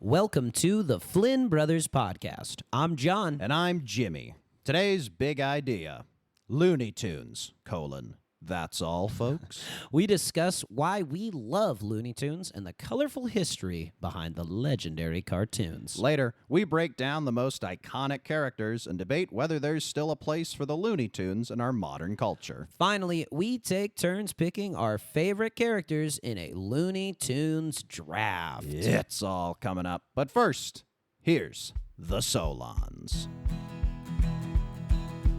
Welcome to the Flynn Brothers podcast. I'm John. And I'm Jimmy. Today's big idea, Looney Tunes, that's all, folks. We discuss why we love Looney Tunes and the colorful history behind the legendary cartoons. Later, we break down the most iconic characters and debate whether there's still a place for the Looney Tunes in our modern culture. Finally, we take turns picking our favorite characters in a Looney Tunes draft. It's all coming up. But first, here's the Solons.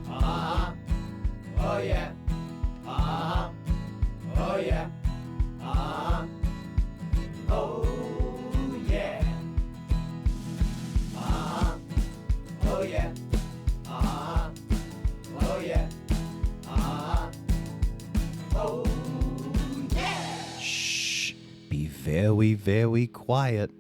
Oh yeah. Oh yeah. Oh yeah. Oh yeah. Oh yeah. Oh yeah. Shh, be very, very quiet.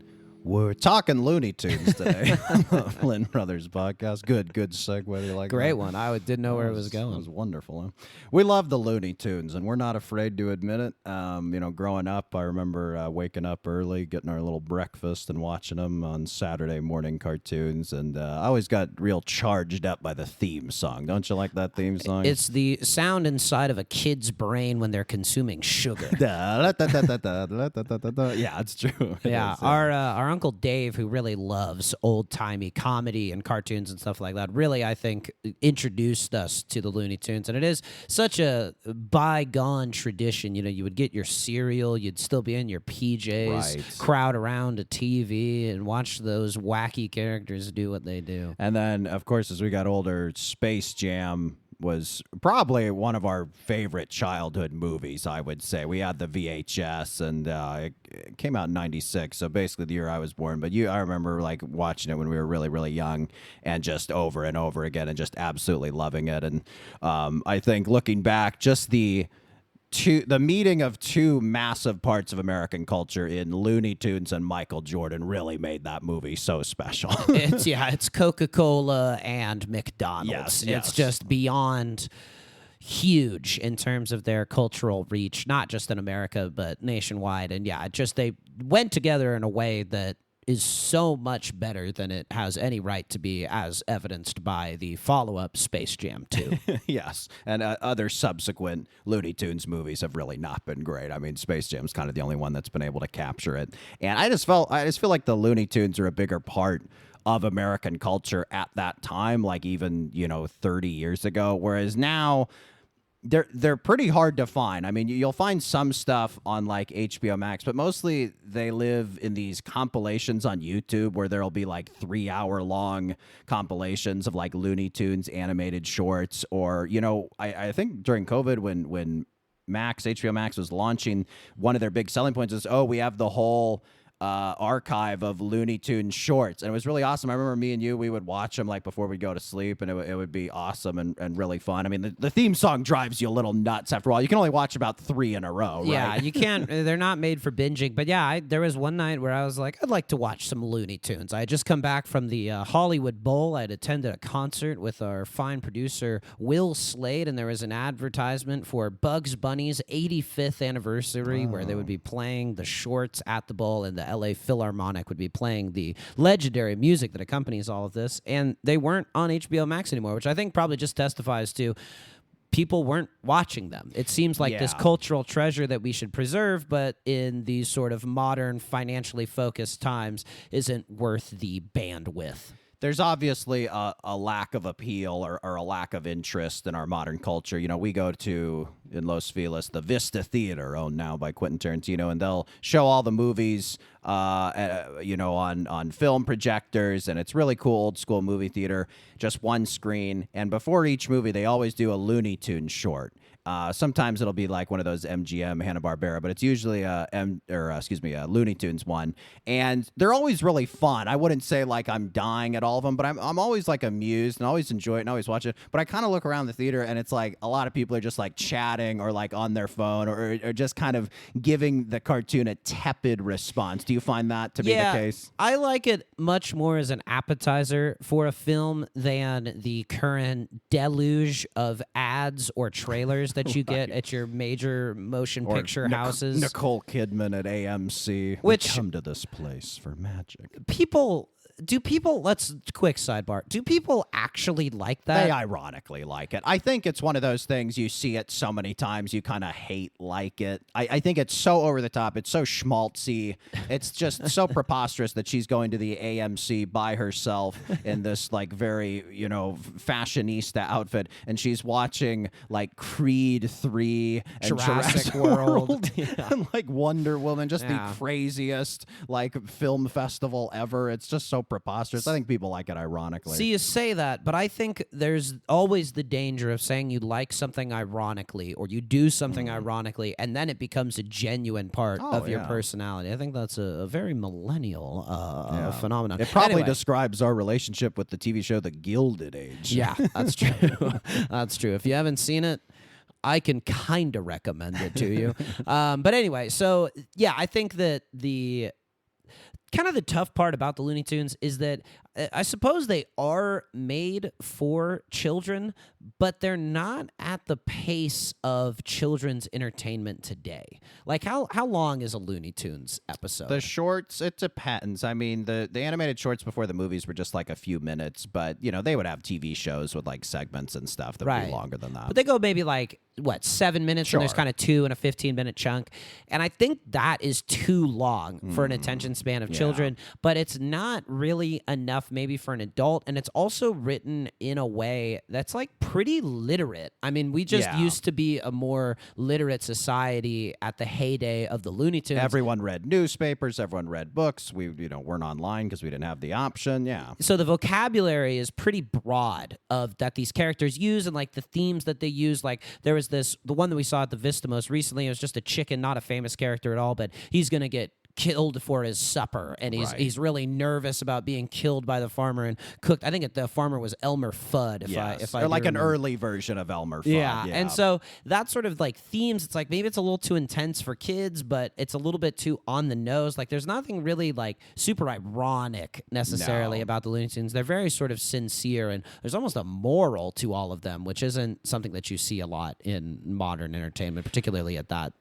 We're talking Looney Tunes today on the Flynn Brothers podcast. Good segue. You like Great that? one. I didn't know where it was going. It was wonderful. Huh? We love the Looney Tunes, and we're not afraid to admit it. Growing up, I remember waking up early, getting our little breakfast, and watching them on Saturday morning cartoons. And I always got real charged up by the theme song. Don't you like that theme song? It's the sound inside of a kid's brain when they're consuming sugar. Yeah, it's true. Yeah, our Uncle Dave, who really loves old-timey comedy and cartoons and stuff like that, really, I think, introduced us to the Looney Tunes. And it is such a bygone tradition. You know, you would get your cereal, you'd still be in your PJs, Right. crowd around a TV and watch those wacky characters do what they do. And then, of course, as we got older, Space Jam was probably one of our favorite childhood movies, I would say. We had the VHS, and it came out in 96, so basically the year I was born. But I remember like watching it when we were really, really young, and just over and over again, and just absolutely loving it. And I think looking back, just the meeting of two massive parts of American culture in Looney Tunes and Michael Jordan really made that movie so special. It's Coca-Cola and McDonald's. Yes. It's just beyond huge in terms of their cultural reach, not just in America, but nationwide. And they went together in a way that is so much better than it has any right to be, as evidenced by the follow-up Space Jam 2. Yes, and other subsequent Looney Tunes movies have really not been great. I mean, Space Jam's kind of the only one that's been able to capture it. And I just feel like the Looney Tunes are a bigger part of American culture at that time, like even 30 years ago. Whereas now, they're pretty hard to find. I mean, you'll find some stuff on like HBO Max, but mostly they live in these compilations on YouTube where there'll be like 3-hour long compilations of like Looney Tunes animated shorts. Or, I think during COVID when HBO Max was launching, one of their big selling points is, we have the whole archive of Looney Tunes shorts, and it was really awesome. I remember me and you, we would watch them like before we'd go to sleep, and it would be awesome and really fun. I mean, the theme song drives you a little nuts after a while. You can only watch about 3 in a row, right? Yeah, you can't. They're not made for binging. But there was one night where I was like, I'd like to watch some Looney Tunes. I had just come back from the Hollywood Bowl. I had attended a concert with our fine producer, Will Slade, and there was an advertisement for Bugs Bunny's 85th anniversary where they would be playing the shorts at the bowl, and the LA Philharmonic would be playing the legendary music that accompanies all of this. And they weren't on HBO Max anymore, which I think probably just testifies to people weren't watching them. It seems like this cultural treasure that we should preserve, but in these sort of modern, financially focused times, isn't worth the bandwidth. There's obviously a lack of appeal or a lack of interest in our modern culture. We go to, in Los Feliz, the Vista Theater, owned now by Quentin Tarantino, and they'll show all the movies, on film projectors, and it's really cool, old school movie theater, just one screen. And before each movie, they always do a Looney Tunes short. Sometimes it'll be like one of those MGM Hanna-Barbera, but it's usually a Looney Tunes one, and they're always really fun. I wouldn't say like I'm dying at all of them, but I'm always like amused and always enjoy it and always watch it. But I kind of look around the theater and it's like a lot of people are just like chatting or like on their phone or just kind of giving the cartoon a tepid response. Do you find that to be the case? I like it much more as an appetizer for a film than the current deluge of ads or trailers that you get at your major motion picture houses. Nicole Kidman at AMC. Which- We come to this place for magic. Let's quick sidebar. Do people actually like that? They ironically like it. I think it's one of those things you see it so many times you kind of hate like it. I think it's so over the top. It's so schmaltzy. It's just so preposterous that she's going to the AMC by herself in this like very, fashionista outfit, and she's watching like Creed 3 and Jurassic World. and like Wonder Woman, just the craziest like film festival ever. It's just so preposterous. I think people like it ironically. See, you say that, but I think there's always the danger of saying you like something ironically or you do something ironically, and then it becomes a genuine part of your personality. I think that's a very millennial phenomenon. It probably Anyway. describes our relationship with the TV show The Gilded Age. Yeah, that's true. That's true. If you haven't seen it, I can kind of recommend it to you. But anyway, so yeah, I think that the tough part about the Looney Tunes is that I suppose they are made for children, but they're not at the pace of children's entertainment today. Like, how long is a Looney Tunes episode? The shorts, it depends. I mean, the animated shorts before the movies were just like a few minutes, but, they would have TV shows with like segments and stuff that would be longer than that. But they go maybe like, 7 minutes, and there's kind of 2 and a 15-minute chunk. And I think that is too long for an attention span of children, but it's not really enough maybe for an adult. And it's also written in a way that's like pretty literate. I mean, we just used to be a more literate society at the heyday of the Looney Tunes. Everyone read newspapers, everyone read books. We, weren't online because we didn't have the option. Yeah. So the vocabulary is pretty broad of that these characters use, and like the themes that they use. Like there was the one that we saw at the Vista most recently. It was just a chicken, not a famous character at all, but he's gonna get killed for his supper, and he's really nervous about being killed by the farmer and cooked. I think the farmer was Elmer Fudd, if I or like do an remember. early version of Elmer Fudd. Yeah, and so that sort of like themes, it's like maybe it's a little too intense for kids, but it's a little bit too on the nose. Like there's nothing really like super ironic necessarily about the Looney Tunes. They're very sort of sincere, and there's almost a moral to all of them, which isn't something that you see a lot in modern entertainment, particularly at that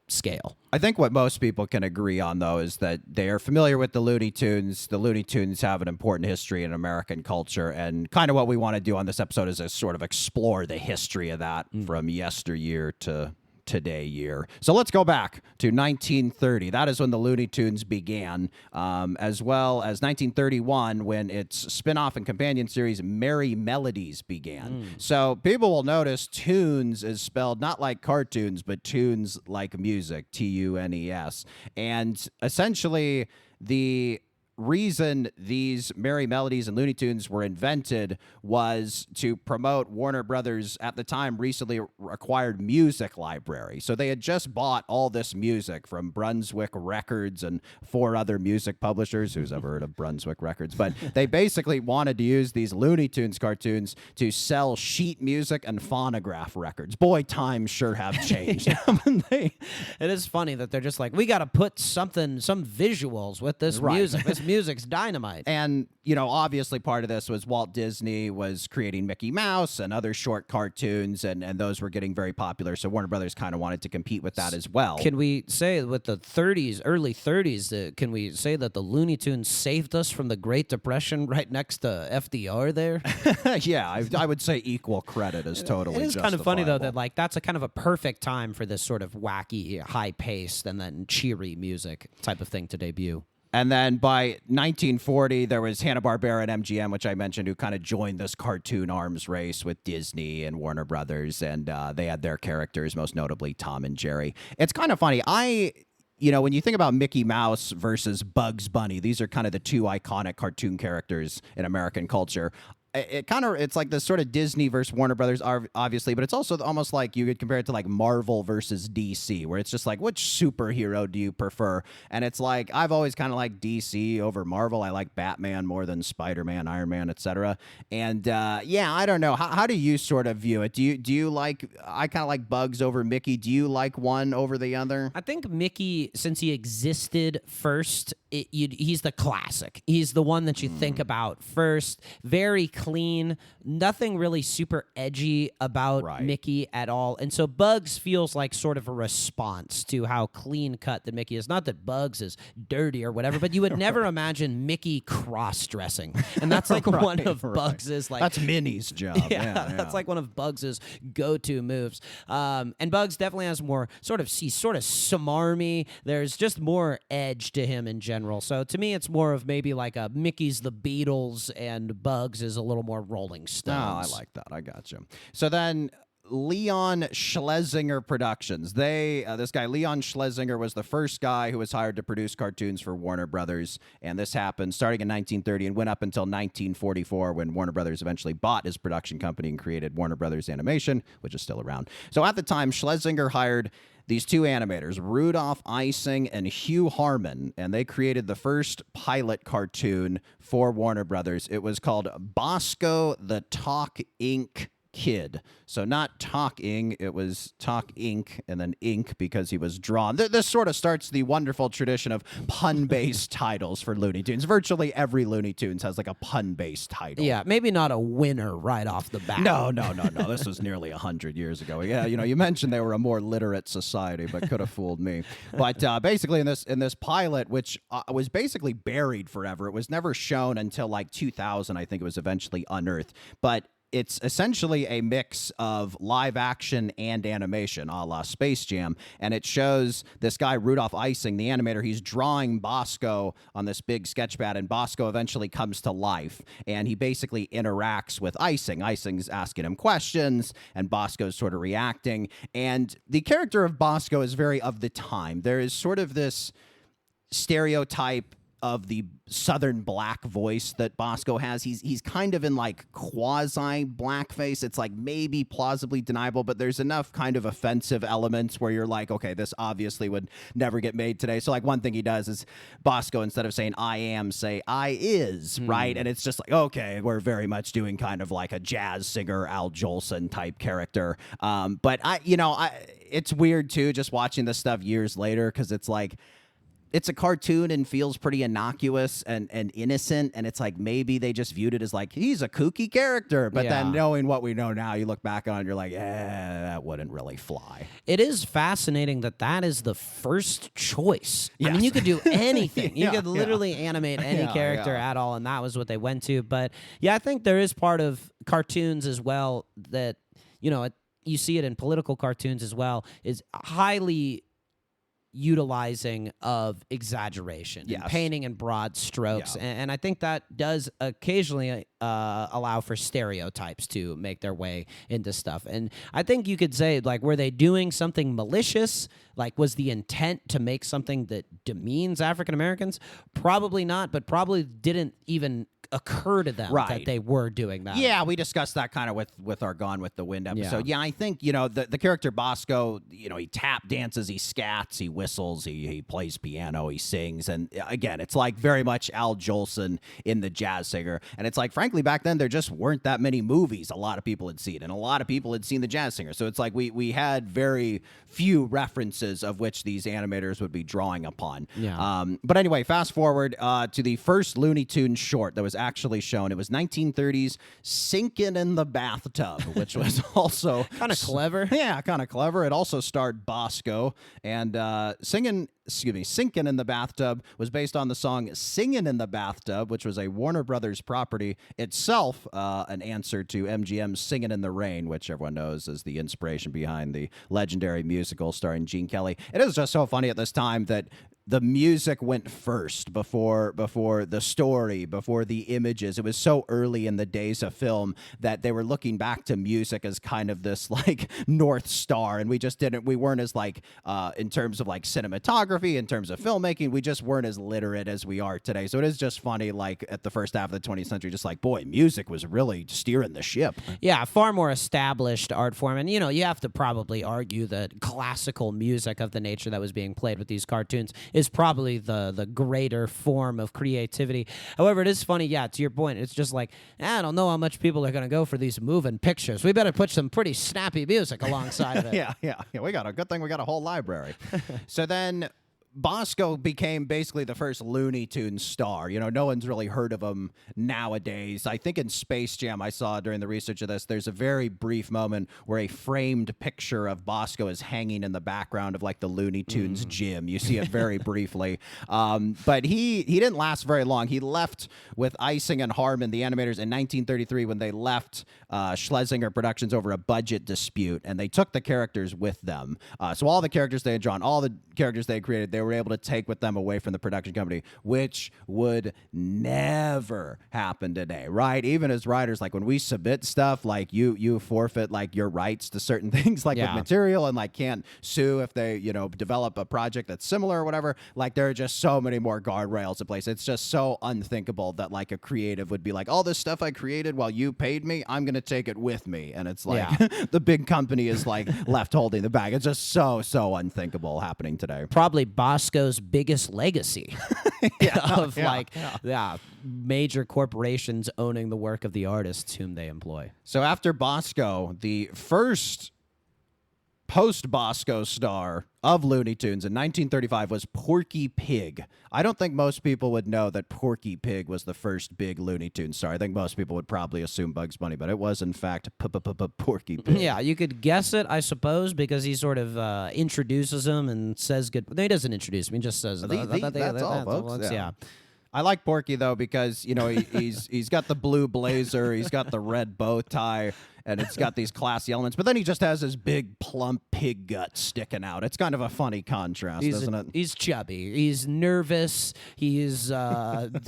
scale. I think what most people can agree on, though, is that they are familiar with the Looney Tunes. The Looney Tunes have an important history in American culture, and kind of what we want to do on this episode is to sort of explore the history of that from yesteryear to today year. So let's go back to 1930. That is when the Looney Tunes began, as well as 1931 when its spin-off and companion series Merry Melodies began. So people will notice tunes is spelled not like cartoons, but tunes like music, Tunes. And essentially the reason these Merry Melodies and Looney Tunes were invented was to promote Warner Brothers at the time recently acquired music library. So they had just bought all this music from Brunswick Records and 4 other music publishers. Who's ever heard of Brunswick Records? But they basically wanted to use these Looney Tunes cartoons to sell sheet music and phonograph records. Boy, times sure have changed. It is funny that they're just like, we got to put some visuals with this music. This music's dynamite. And, obviously part of this was Walt Disney was creating Mickey Mouse and other short cartoons, and those were getting very popular. So Warner Brothers kind of wanted to compete with that as well. Can we say with the early 30s, can we say that the Looney Tunes saved us from the Great Depression right next to FDR there? Yeah, I would say equal credit is totally It is kind of funny, though, that justifiable. like that's a kind of a perfect time for this sort of wacky, high-paced, and then cheery music type of thing to debut. And then by 1940, there was Hanna-Barbera and MGM, which I mentioned, who kind of joined this cartoon arms race with Disney and Warner Brothers, and they had their characters, most notably Tom and Jerry. It's kind of funny. When you think about Mickey Mouse versus Bugs Bunny, these are kind of the 2 iconic cartoon characters in American culture. it's like this sort of Disney versus Warner Brothers, obviously, but it's also almost like you could compare it to like Marvel versus DC, where it's just like, which superhero do you prefer? And it's like, I've always kind of liked DC over Marvel. I like Batman more than Spider-Man, Iron Man, etc. And yeah, I don't know. How do you sort of view it? Do you like? I kind of like Bugs over Mickey. Do you like one over the other? I think Mickey, since he existed first, he's the classic. He's the one that you think about first. Very clean. Nothing really super edgy about Mickey at all. And so Bugs feels like sort of a response to how clean cut that Mickey is. Not that Bugs is dirty or whatever, but you would never imagine Mickey cross-dressing. And that's like one of Bugs's like that's Minnie's job. Yeah, that's like one of Bugs's go-to moves. And Bugs definitely has more he's sort of smarmy. There's just more edge to him in general. So to me, it's more of maybe like a Mickey's the Beatles and Bugs is a little more Rolling Stones. Oh, I like that. I got you. So then Leon Schlesinger Productions. This guy, Leon Schlesinger, was the first guy who was hired to produce cartoons for Warner Brothers. And this happened starting in 1930 and went up until 1944 when Warner Brothers eventually bought his production company and created Warner Brothers Animation, which is still around. So at the time, Schlesinger hired these two animators, Rudolph Ising and Hugh Harmon, and they created the first pilot cartoon for Warner Brothers. It was called Bosco the Talk Ink Kid. So not Talk-ing, it was Talk Ink and then Ink because he was drawn. This sort of starts the wonderful tradition of pun-based titles for Looney Tunes. Virtually every Looney Tunes has like a pun-based title. Yeah, maybe not a winner right off the bat. No. This was nearly 100 years ago. Yeah, you mentioned they were a more literate society, but could have fooled me. But basically in this pilot, which was basically buried forever, it was never shown until like 2000, I think it was eventually unearthed. But it's essentially a mix of live action and animation, a la Space Jam, and it shows this guy, Rudolph Ising, the animator. He's drawing Bosco on this big sketch pad, and Bosco eventually comes to life, and he basically interacts with Ising. Ising's asking him questions, and Bosco's sort of reacting, and the character of Bosco is very of the time. There is sort of this stereotype of the Southern black voice that Bosco has. He's kind of in like quasi blackface. It's like maybe plausibly deniable, but there's enough kind of offensive elements where you're like, okay, this obviously would never get made today. So like one thing he does is Bosco, instead of saying I am, say I is, right? And it's just like, okay, we're very much doing kind of like a jazz singer, Al Jolson type character. But it's weird too, just watching this stuff years later, because it's like, it's a cartoon and feels pretty innocuous and innocent, and it's like maybe they just viewed it as like, he's a kooky character. But then knowing what we know now, you look back on it, you're like, that wouldn't really fly. It is fascinating that is the first choice. Yes. I mean, you could do anything. You could literally animate any character at all, and that was what they went to. But yeah, I think there is part of cartoons as well that, you see it in political cartoons as well, is highly utilizing of exaggeration, and painting in broad strokes, and I think that does occasionally allow for stereotypes to make their way into stuff. And I think you could say, like, were they doing something malicious? Like, was the intent to make something that demeans African Americans? Probably not, but probably didn't even occur to them that they were doing that. Yeah, we discussed that kind of with our Gone with the Wind episode. Yeah, I think, the character Bosco, he tap dances, he scats, he whistles, he plays piano, he sings. And again, it's like very much Al Jolson in The Jazz Singer. And it's like, frankly, back then, there just weren't that many movies a lot of people had seen. And a lot of people had seen The Jazz Singer. So it's like we had very few references of which these animators would be drawing upon. Yeah. But anyway, fast forward to the first Looney Tunes short that was actually shown. It was 1930s Sinkin' in the Bathtub, which was also kind of clever. Yeah, kind of clever. It also starred Bosco, and Sinkin' in the Bathtub was based on the song Singin' in the Bathtub, which was a Warner Brothers property, itself an answer to MGM's Singin' in the Rain, which everyone knows is the inspiration behind the legendary musical starring Gene Kelly. It is just so funny at this time that the music went first before the story, before the images. It was so early in the days of film that they were looking back to music as kind of this like North Star, and we weren't as like in terms of like cinematography, in terms of filmmaking, we just weren't as literate as we are today. So it is just funny, like at the first half of the 20th century, just like, boy, music was really steering the ship. Yeah, far more established art form. And, you have to probably argue that classical music of the nature that was being played with these cartoons is probably the greater form of creativity. However, it is funny, to your point, it's just like, I don't know how much people are going to go for these moving pictures. We better put some pretty snappy music alongside of it. Yeah. We got a good thing. We got a whole library. So then Bosco became basically the first Looney Tunes star. No one's really heard of him nowadays. I think in Space Jam, I saw during the research of this, there's a very brief moment where a framed picture of Bosco is hanging in the background of like the Looney Tunes gym. You see it very briefly. But he didn't last very long. He left with Ising and Harmon, the animators, in 1933 when they left Schlesinger Productions over a budget dispute, and they took the characters with them. So all the characters they had drawn, all the characters they had created, they were able to take with them away from the production company, which would never happen today, right? Even as writers, like when we submit stuff, like you forfeit like your rights to certain things, like with material, and like can't sue if they develop a project that's similar or whatever. Like there are just so many more guardrails in place. It's just so unthinkable that like a creative would be like, all this stuff I created while you paid me, I'm gonna take it with me, and it's like the big company is like left holding the bag. It's just so unthinkable happening today. Probably Bosco's biggest legacy of major corporations owning the work of the artists whom they employ. So after Bosco, the first post-Bosco star of Looney Tunes in 1935 was Porky Pig. I don't think most people would know that Porky Pig was the first big Looney Tunes star. I think most people would probably assume Bugs Bunny, but it was in fact Porky Pig. Yeah, you could guess it, I suppose, because he sort of introduces him and says good. No, he doesn't introduce him. He just says that's all, folks. Yeah. I like Porky though because he's got the blue blazer, he's got the red bow tie, and it's got these classy elements. But then he just has his big plump pig gut sticking out. It's kind of a funny contrast, isn't it? He's chubby. He's nervous. He's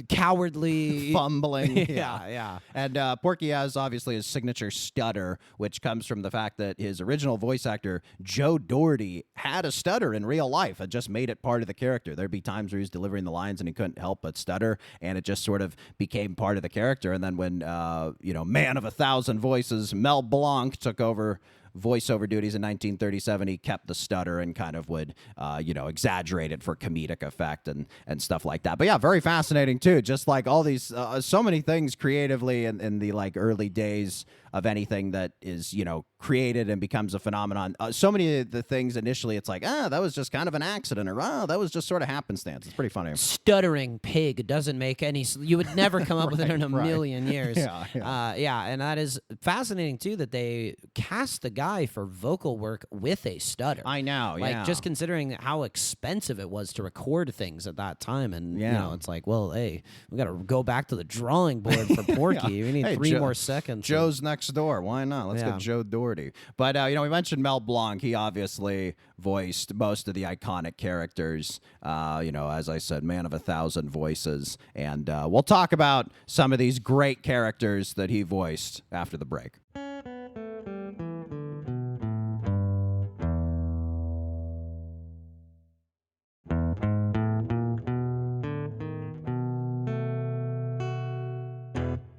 cowardly. Fumbling. Yeah. And Porky has obviously his signature stutter, which comes from the fact that his original voice actor, Joe Doherty, had a stutter in real life and just made it part of the character. There'd be times where he was delivering the lines and he couldn't help but stutter, and it just sort of became part of the character. And then when, man of 1,000 voices, Mel Blanc took over voiceover duties in 1937, he kept the stutter and kind of would, exaggerate it for comedic effect and stuff like that. But yeah, very fascinating too. Just like all these, so many things creatively in the like early days of anything that is, created and becomes a phenomenon. So many of the things initially, it's like, that was just kind of an accident, or that was just sort of happenstance. It's pretty funny. Stuttering pig doesn't make any. You would never come up with it in a million years. Yeah. And that is fascinating too, that they cast the guy for vocal work with a stutter. I know. Like just considering how expensive it was to record things at that time, and it's like, well, hey, we got to go back to the drawing board for Porky. We need 3 more seconds. Joe's next door. Why not? Let's get Joe Doherty. But, we mentioned Mel Blanc. He obviously voiced most of the iconic characters. As I said, man of 1,000 voices. And we'll talk about some of these great characters that he voiced after the break.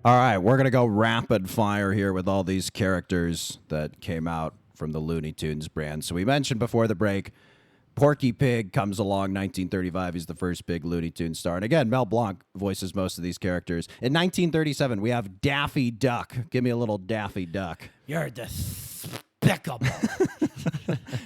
All right, we're going to go rapid fire here with all these characters that came out from the Looney Tunes brand. So we mentioned before the break, Porky Pig comes along 1935. He's the first big Looney Tunes star. And again, Mel Blanc voices most of these characters. In 1937, we have Daffy Duck. Give me a little Daffy Duck. You're despicable.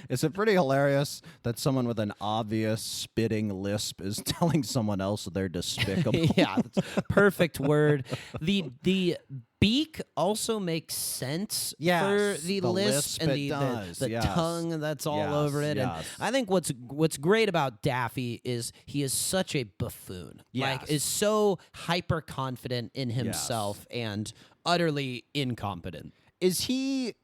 Is it pretty hilarious that someone with an obvious spitting lisp is telling someone else they're despicable? Yeah, that's a perfect word. The beak also makes sense for the lisp and the tongue that's all over it. And I think what's great about Daffy is he is such a buffoon. Like, is so hyper confident in himself and utterly incompetent. Is he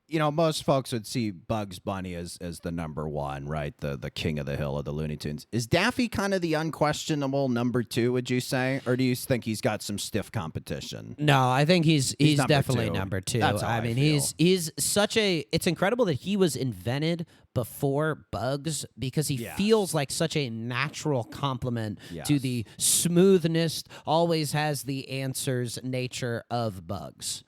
you know, most folks would see Bugs Bunny as the number one, right? The king of the hill of the Looney Tunes. Is Daffy kind of the unquestionable number two, would you say? Or do you think he's got some stiff competition? No, I think he's number definitely two. number two. That's how I mean, feel. he's such a. It's incredible that he was invented before Bugs because he Yes. feels like such a natural complement to Yes. the smoothness, always has the answers nature of Bugs.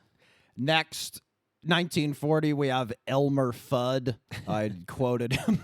Next, 1940, we have Elmer Fudd. I quoted him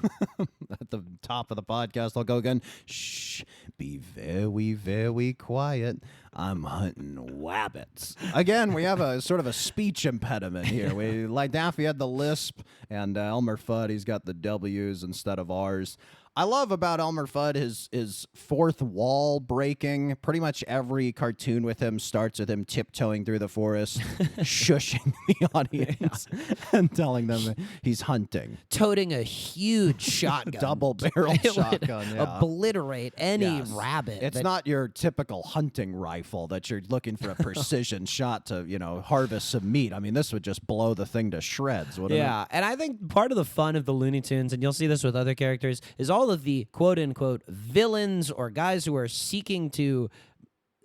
at the top of the podcast. I'll go again. Shh, be very, very quiet. I'm hunting wabbits. Again, we have a sort of a speech impediment here. Like Daffy had the lisp, and Elmer Fudd, he's got the W's instead of R's. I love about Elmer Fudd his fourth wall breaking. Pretty much every cartoon with him starts with him tiptoeing through the forest, shushing the audience and telling them he's hunting. Toting a huge shotgun. Double barrel It would shotgun. Yeah. obliterate any Yes. rabbit. It's that- not your typical hunting rifle that you're looking for a precision shot to, harvest some meat. I mean, this would just blow the thing to shreds, wouldn't it? Yeah, and I think part of the fun of the Looney Tunes, and you'll see this with other characters, is all of the quote-unquote villains or guys who are seeking to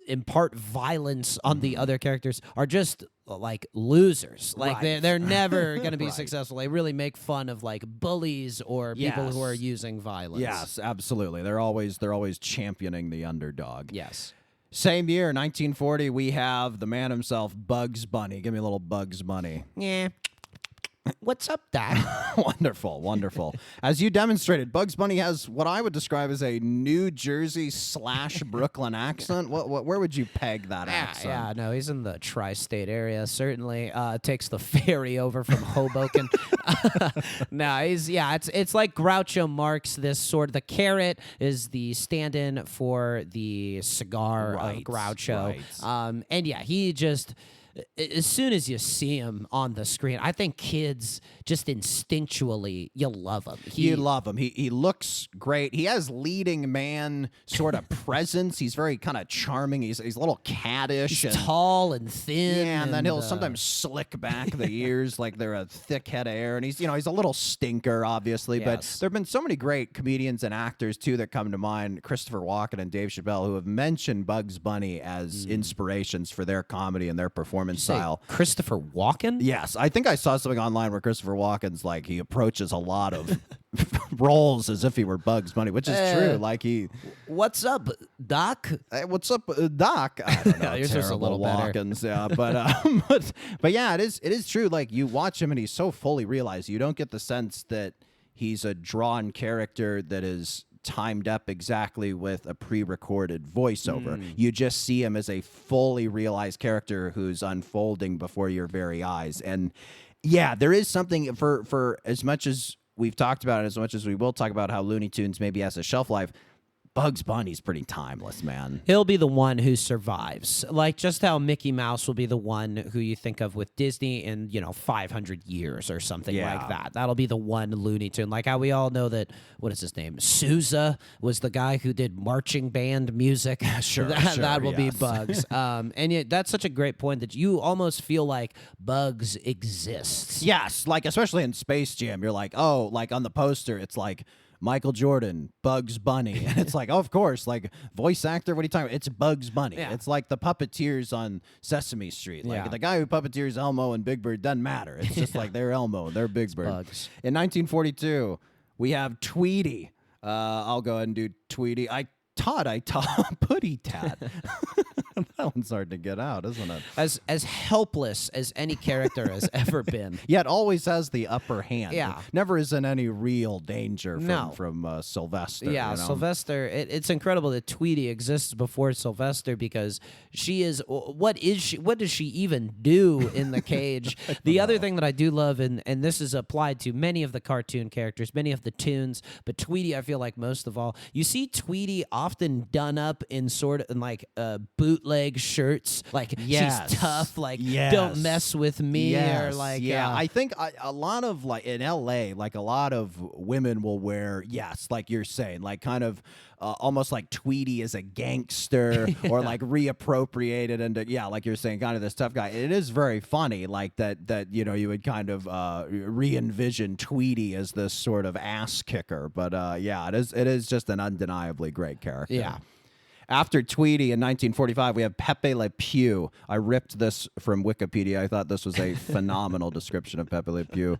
impart violence on the other characters are just like losers. Like Right. they're never going to be Right. successful. They really make fun of like bullies or people who are Yes. using violence. Yes, absolutely. They're always championing the underdog. Yes. Same year, 1940, we have the man himself, Bugs Bunny. Give me a little Bugs Bunny. Yeah. What's up, Doc? Wonderful, wonderful. As you demonstrated, Bugs Bunny has what I would describe as a New Jersey / Brooklyn accent. Where would you peg that accent? Yeah, no, he's in the tri-state area. Certainly, takes the ferry over from Hoboken. No, it's like Groucho Marx. This sort of the carrot is the stand-in for the cigar Right, of Groucho. right. And yeah, he just. As soon as you see him on the screen, I think kids just instinctually, you love him. You love him. He looks great. He has leading man sort of presence. He's very kind of charming. He's a little caddish. He's and, tall and thin. yeah, and then he'll uh, sometimes slick back the ears like they're a thick head of hair. And he's a little stinker, obviously. But Yes. there have been so many great comedians and actors, too, that come to mind. Christopher Walken and Dave Chappelle, who have mentioned Bugs Bunny as inspirations for their comedy and their performance say style. Christopher Walken? Yes, I think I saw something online where Christopher Walken's like he approaches a lot of roles as if he were Bugs Bunny, which is true. Like What's up, Doc? hey, what's up, Doc? I don't know. Yours was a terrible little better. Walkens, yeah, but yeah, it is true. Like you watch him and he's so fully realized. You don't get the sense that he's a drawn character that is timed up exactly with a pre-recorded voiceover. You just see him as a fully realized character who's unfolding before your very eyes. And yeah, there is something for as much as we've talked about it, as much as we will talk about how Looney Tunes maybe has a shelf life, Bugs Bunny's pretty timeless, man. He'll be the one who survives. Like just how Mickey Mouse will be the one who you think of with Disney in, 500 years or something Yeah. like that. That'll be the one Looney Tune. Like how we all know that, what is his name? Sousa was the guy who did marching band music. Sure, that will be yes. Bugs. And yet that's such a great point that you almost feel like Bugs exists. Yes, like especially in Space Jam, you're like, oh, like on the poster, it's like Michael Jordan, Bugs Bunny. And it's like, oh, of course, like voice actor, what are you talking about? It's Bugs Bunny. Yeah. It's like the puppeteers on Sesame Street. Like Yeah. the guy who puppeteers Elmo and Big Bird doesn't matter. It's just like they're Elmo, they're Big Bird. Bugs. In 1942, we have Tweety. I'll go ahead and do Tweety. I taught Putty Tat. That one's hard to get out, isn't it? As helpless as any character has ever been. Yet always has the upper hand. Yeah. Never is in any real danger No. from Sylvester. Yeah, you know? Sylvester. It's incredible that Tweety exists before Sylvester because she is. What is she? What does she even do in the cage? The other thing that I do love, and this is applied to many of the cartoon characters, many of the tunes, but Tweety, I feel like most of all, you see Tweety often done up in sort of in like bootleg shirts, like Yes. she's tough, like Yes. don't mess with me, or like I think a lot of like in LA, like a lot of women will wear, yes, like you're saying, like kind of almost like Tweety as a gangster or like reappropriated into, like you're saying, kind of this tough guy. It is very funny, like that you would kind of re-envision Tweety as this sort of ass kicker. But it is just an undeniably great character. Yeah. After Tweety in 1945, we have Pepe Le Pew. I ripped this from Wikipedia. I thought this was a phenomenal description of Pepe Le Pew.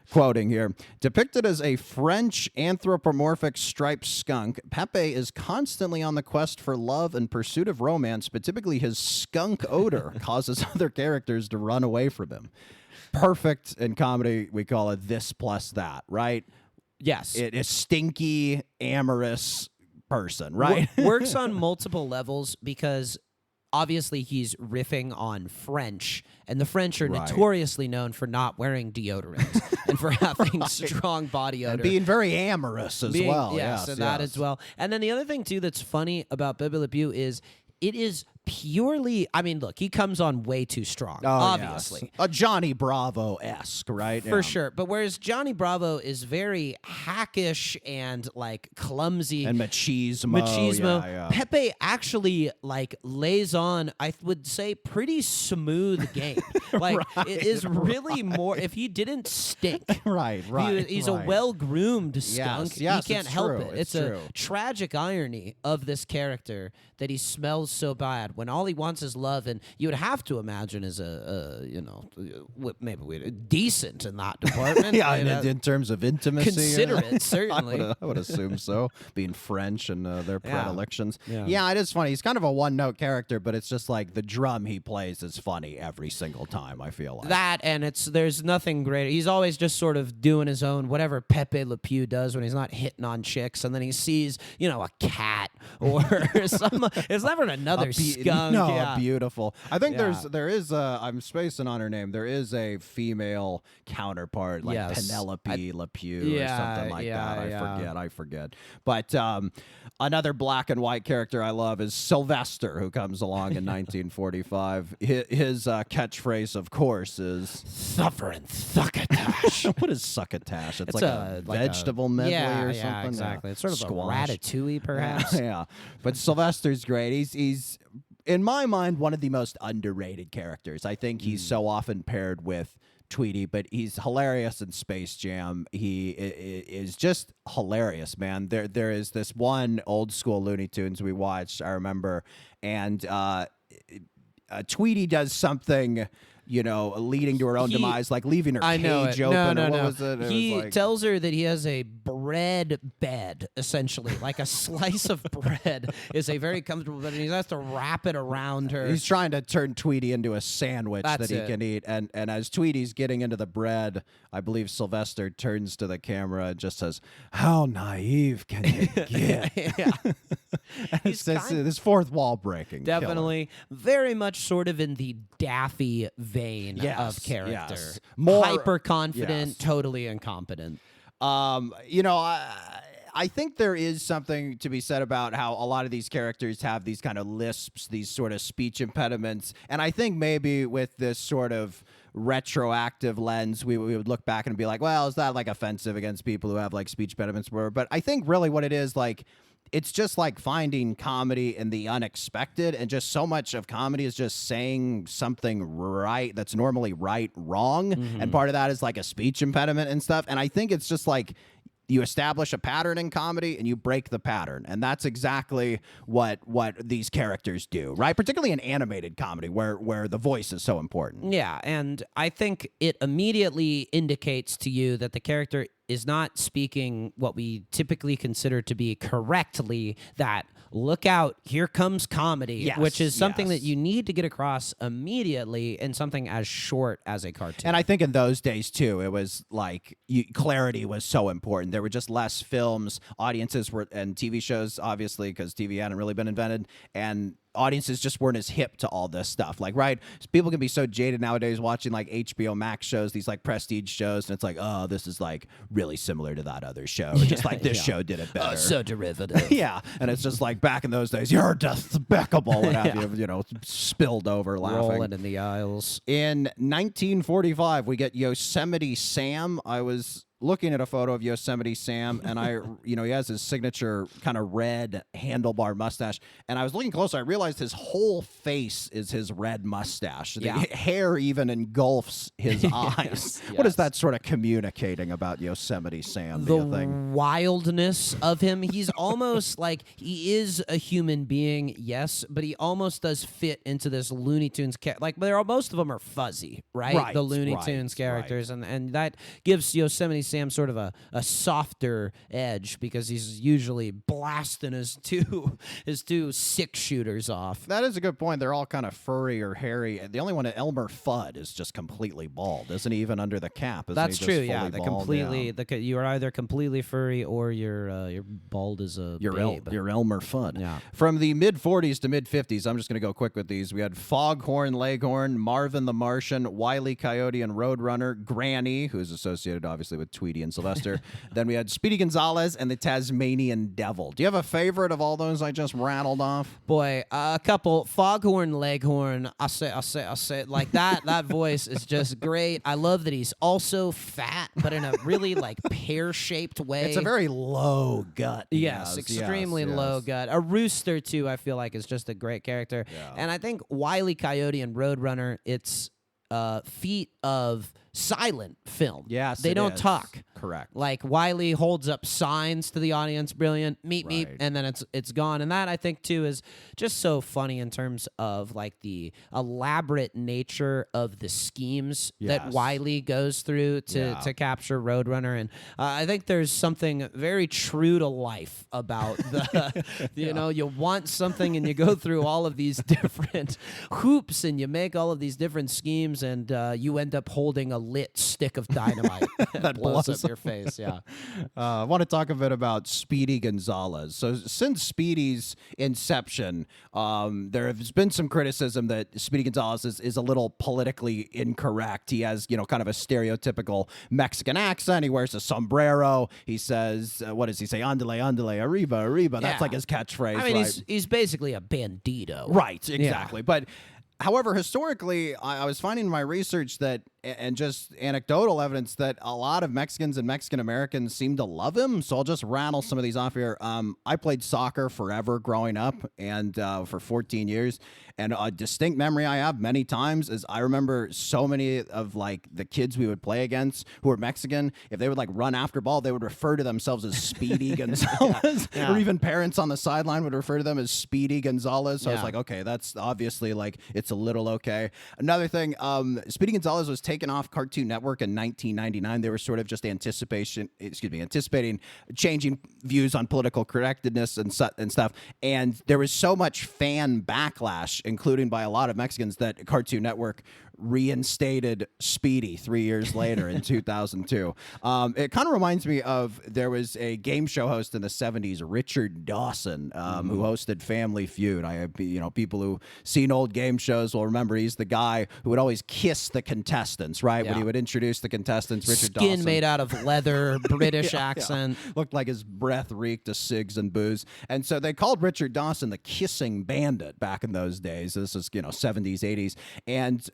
Quoting here, depicted as a French anthropomorphic striped skunk, Pepe is constantly on the quest for love and pursuit of romance, but typically his skunk odor causes other characters to run away from him. Perfect in comedy, we call it this plus that, right? Yes. It is stinky, amorous person, right? Works on multiple levels because obviously he's riffing on French, and the French are Right. notoriously known for not wearing deodorant and for having strong body odor. And being very amorous as well. Yes, and that yes. as well. And then the other thing too that's funny about Pepe Le Pew is it is purely, I mean, look, he comes on way too strong, Oh, obviously. yes. A Johnny Bravo-esque, right? For sure. But whereas Johnny Bravo is very hackish and like clumsy. And machismo. Yeah. Pepe actually like lays on, I would say, pretty smooth game. Like it is really more, if he didn't stink. Right. He's a well-groomed skunk. yes, he can't it's help true, it. it's It's true. a tragic irony of this character that he smells so bad when all he wants is love, and you would have to imagine is maybe decent in that department. Yeah, You know, in terms of intimacy. considerate, certainly. I would assume so, being French and their predilections. Yeah. It is funny. He's kind of a one-note character, but it's just like the drum he plays is funny every single time, I feel like. That, and there's nothing greater. He's always just sort of doing his own, whatever Pepe Le Pew does when he's not hitting on chicks, and then he sees, a cat or some. It's never another skunk. No, yeah. beautiful. I think Yeah. there is I'm spacing on her name. There is a female counterpart, like Yes. Penelope Le Pew or Yeah, something like yeah, that. yeah. I forget. But another black and white character I love is Sylvester, who comes along in 1945. His catchphrase, of course, is Suffering succotash. what is succotash? It's like a like vegetable medley yeah, or yeah, something. exactly. It's sort of Squash. a ratatouille, perhaps. Yeah. But Sylvester's great. He's in my mind one of the most underrated characters. I think he's so often paired with Tweety, but he's hilarious in Space Jam. He is just hilarious, man. There is this one old school Looney Tunes we watched, I remember, and Tweety does something, leading to her own demise, like leaving her I know cage it. open. No. Or what was it? It He was like, tells her that he has a bread bed, essentially, like a slice of bread is a very comfortable bed, and he has to wrap it around her. he's trying to turn Tweety into a sandwich That's that he it. can eat. And as Tweety's getting into the bread, I believe Sylvester turns to the camera and just says, "How naive can you get?" yeah. It's this fourth wall breaking. killer. Definitely, very much sort of in the Daffy vein Yes, of character. yes. More- hyper confident, yes. totally incompetent. I think there is something to be said about how a lot of these characters have these kind of lisps, these sort of speech impediments. And I think maybe with this sort of retroactive lens, we would look back and be like, well, is that like offensive against people who have like speech impediments? But I think really what it is, like, it's just like finding comedy in the unexpected, and just so much of comedy is just saying something right that's normally right wrong, and part of that is like a speech impediment and stuff. And I think it's just like you establish a pattern in comedy and you break the pattern, and that's exactly what these characters do, right? Particularly in animated comedy where the voice is so important. Yeah, and I think it immediately indicates to you that the character is not speaking what we typically consider to be correctly, that look out, here comes comedy, Yes, which is something yes. that you need to get across immediately in something as short as a cartoon. And I think in those days, too, it was like clarity was so important. There were just less films, audiences were, and TV shows, obviously, because TV hadn't really been invented. And audiences just weren't as hip to all this stuff. Like, right, people can be so jaded nowadays watching like HBO Max shows, these like prestige shows, and it's like, oh, this is like really similar to that other show. Or just like this show did it better. So derivative. Yeah, and it's just like back in those days, you're despicable, what have you, spilled over laughing. Rolling in the aisles. In 1945, we get Yosemite Sam. I was looking at a photo of Yosemite Sam, and he has his signature kind of red handlebar mustache. And I was looking closer, I realized his whole face is his red mustache. The hair even engulfs his eyes. What is that sort of communicating about Yosemite Sam? The wildness of him. He's almost like he is a human being, yes, but he almost does fit into this Looney Tunes like, most of them are fuzzy, right? The Looney Tunes characters, and that gives Yosemite Sam sort of a softer edge because he's usually blasting his two 6-shooters off. That is a good point. They're all kind of furry or hairy. The only one, Elmer Fudd, is just completely bald, isn't he? Even under the cap, that's true. Yeah, you are either completely furry or you're bald as a babe. You're Elmer Fudd. Yeah. From the mid 40s to mid 50s, I'm just going to go quick with these. We had Foghorn Leghorn, Marvin the Martian, Wile E. Coyote and Roadrunner, Granny, who's associated obviously with Tweety and Sylvester. Then we had Speedy Gonzales and the Tasmanian Devil. Do you have a favorite of all those I just rattled off? Boy, a couple. Foghorn Leghorn, I say, like that voice is just great. I love that he's also fat, but in a really like pear-shaped way. It's a very low gut. Yes, extremely low gut. A rooster, too, I feel like is just a great character. Yeah. And I think Wile E. Coyote and Roadrunner, it's feat of silent film. Yes, they don't talk. Correct. Like Wiley holds up signs to the audience, brilliant, meet, and then it's gone. And that I think too is just so funny in terms of like the elaborate nature of the schemes that Wiley goes through to capture Roadrunner. And I think there's something very true to life about the you want something and you go through all of these different hoops and you make all of these different schemes and you end up holding a lit stick of dynamite that blows up your face. Yeah. I want to talk a bit about Speedy Gonzales. So since Speedy's inception, there has been some criticism that Speedy Gonzales is a little politically incorrect. He has, kind of a stereotypical Mexican accent. He wears a sombrero. He says, what does he say? Andale, andale, arriba, arriba. That's like his catchphrase. I mean, he's basically a bandito. Right, exactly. Yeah. But however, historically, I was finding in my research that, and just anecdotal evidence, that a lot of Mexicans and Mexican Americans seem to love him. So I'll just rattle some of these off here. I played soccer forever growing up, and for 14 years. And a distinct memory I have many times is I remember so many of like the kids we would play against who were Mexican. If they would like run after ball, they would refer to themselves as Speedy Gonzales. Yeah. Or even parents on the sideline would refer to them as Speedy Gonzales. So I was like, okay, that's obviously like it's a little okay. Another thing, Speedy Gonzales was taken off Cartoon Network in 1999. They were sort of just anticipating changing views on political correctness and stuff. And there was so much fan backlash, including by a lot of Mexicans, that Cartoon Network reinstated Speedy 3 years later in 2002. It kind of reminds me of, there was a game show host in the 70s, Richard Dawson, who hosted Family Feud. I have, people who seen old game shows will remember he's the guy who would always kiss the contestants, right? Yeah. When he would introduce the contestants, Richard Dawson. Skin made out of leather, British accent. Yeah. Looked like his breath reeked of cigs and booze. And so they called Richard Dawson the kissing bandit back in those days. This is, 70s, 80s. And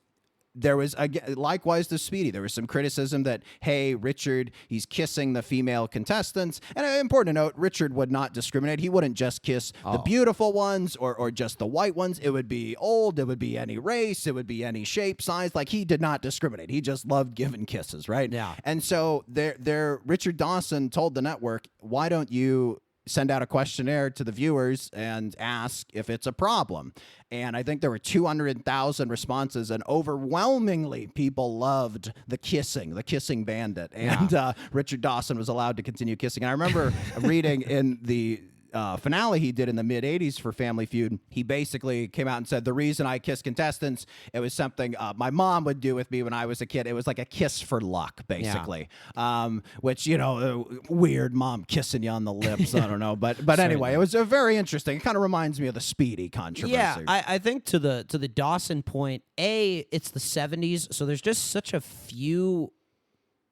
there was, likewise to Speedy, there was some criticism that, hey, Richard, he's kissing the female contestants. And important to note, Richard would not discriminate. He wouldn't just kiss the beautiful ones or just the white ones. It would be old. It would be any race. It would be any shape, size. Like, he did not discriminate. He just loved giving kisses, right? Yeah. And so Richard Dawson told the network, why don't you send out a questionnaire to the viewers and ask if it's a problem? And I think there were 200,000 responses, and overwhelmingly people loved the kissing bandit. And Richard Dawson was allowed to continue kissing. And I remember reading in the finale he did in the mid 80s for Family Feud, he basically came out and said, the reason I kiss contestants, it was something my mom would do with me when I was a kid. It was like a kiss for luck, basically. Which, weird mom kissing you on the lips. I don't know. But anyway, it was very interesting. It kind of reminds me of the Speedy controversy. Yeah, I think to the Dawson point, it's the 70s, so there's just such a few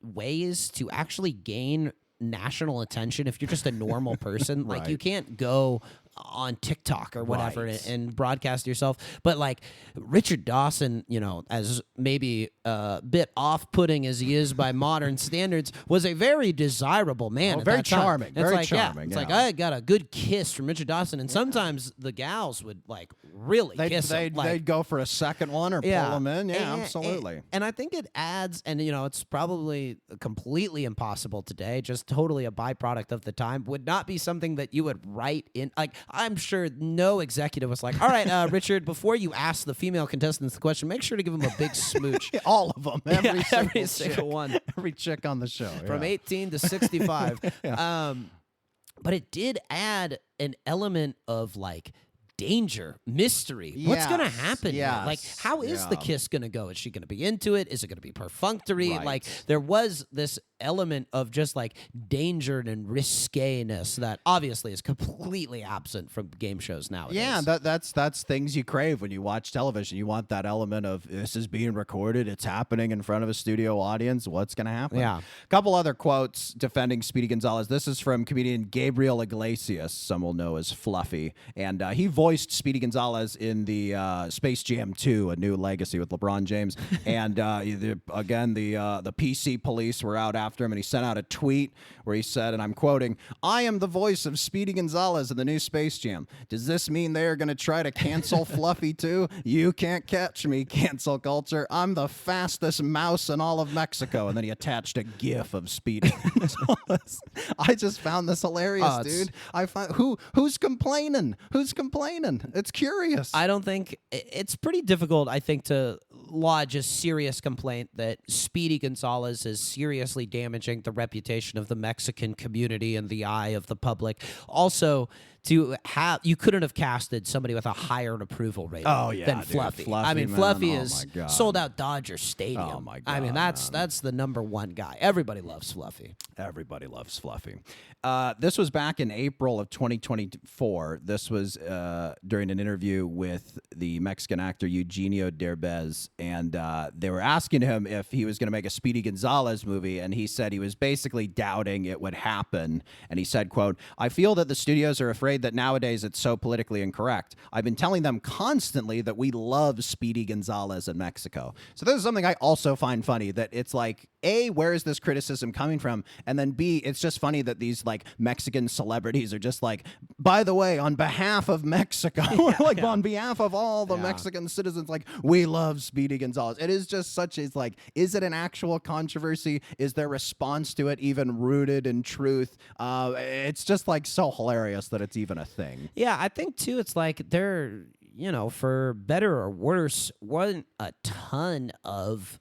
ways to actually gain national attention if you're just a normal person. Like, you can't go on TikTok or whatever and broadcast yourself. But like Richard Dawson, as maybe a bit off-putting as he is by modern standards, was a very desirable man. At very that time. charming. It's very like, charming. It's like, I got a good kiss from Richard Dawson, and sometimes the gals would like really kiss him. They'd go for a second one or pull him in. Yeah, absolutely. And I think it adds, and it's probably completely impossible today, just totally a byproduct of the time, would not be something that you would write in. Like, I'm sure no executive was like, all right, Richard, before you ask the female contestants the question, make sure to give them a big smooch. All of them. Every single one. Every chick on the show. From 18 to 65. But it did add an element of like danger, mystery. What's going to happen here? Like, how is the kiss going to go? Is she going to be into it? Is it going to be perfunctory? Right. Like, there was this element of just like danger and risqueness that obviously is completely absent from game shows nowadays. Yeah, that's things you crave when you watch television. You want that element of this is being recorded, it's happening in front of a studio audience. What's going to happen? Yeah. A couple other quotes defending Speedy Gonzalez. This is from comedian Gabriel Iglesias, some will know as Fluffy, and he voiced Speedy Gonzalez in the Space Jam 2, A New Legacy with LeBron James, and again the PC police were out after him, and he sent out a tweet where he said, and I'm quoting, "I am the voice of Speedy Gonzalez in the new Space Jam. Does this mean they are going to try to cancel Fluffy too? You can't catch me, cancel culture. I'm the fastest mouse in all of Mexico." And then he attached a GIF of Speedy Gonzalez. I just found this hilarious, dude. I find who's complaining? Who's complaining? It's curious. I don't think it's pretty difficult, I think, to lodge a serious complaint that Speedy Gonzalez is seriously damaging the reputation of the Mexican community in the eye of the public. Also, you couldn't have casted somebody with a higher approval rating than Fluffy. Fluffy. I mean, Man, Fluffy oh is my God. sold out Dodger Stadium. Oh my God, I mean, that's the number one guy. Everybody loves Fluffy. Everybody loves Fluffy. This was back in April of 2024. This was during an interview with the Mexican actor Eugenio Derbez, and they were asking him if he was going to make a Speedy Gonzalez movie, and he said he was basically doubting it would happen. And he said, quote, "I feel that the studios are afraid that nowadays it's so politically incorrect. I've been telling them constantly that we love Speedy Gonzalez in Mexico." So this is something I also find funny, that it's like, A, where is this criticism coming from? And then B, it's just funny that these like Mexican celebrities are just like, by the way, on behalf of Mexico, on behalf of all the Mexican citizens, like, we love Speedy Gonzalez. It is just such a, like, is it an actual controversy? Is their response to it even rooted in truth? It's just like so hilarious that it's even a thing. Yeah, I think too, it's like there, for better or worse, wasn't a ton of,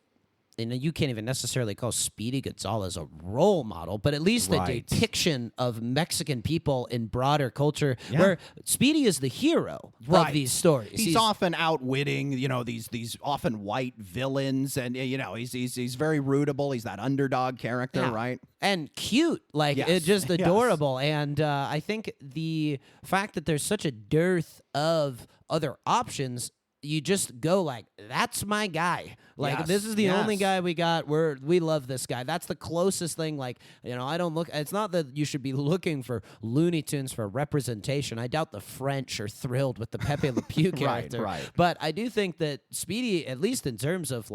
you can't even necessarily call Speedy Gonzalez a role model, but at least the depiction of Mexican people in broader culture, where Speedy is the hero of these stories. He's often outwitting, these often white villains, and he's very rootable. He's that underdog character, right? And cute, it's just adorable. And I think the fact that there's such a dearth of other options, you just go like, that's my guy. This is the only guy we got. We love this guy. That's the closest thing. I don't look. It's not that you should be looking for Looney Tunes for representation. I doubt the French are thrilled with the Pepe Le Pew character. Right. But I do think that Speedy, at least in terms of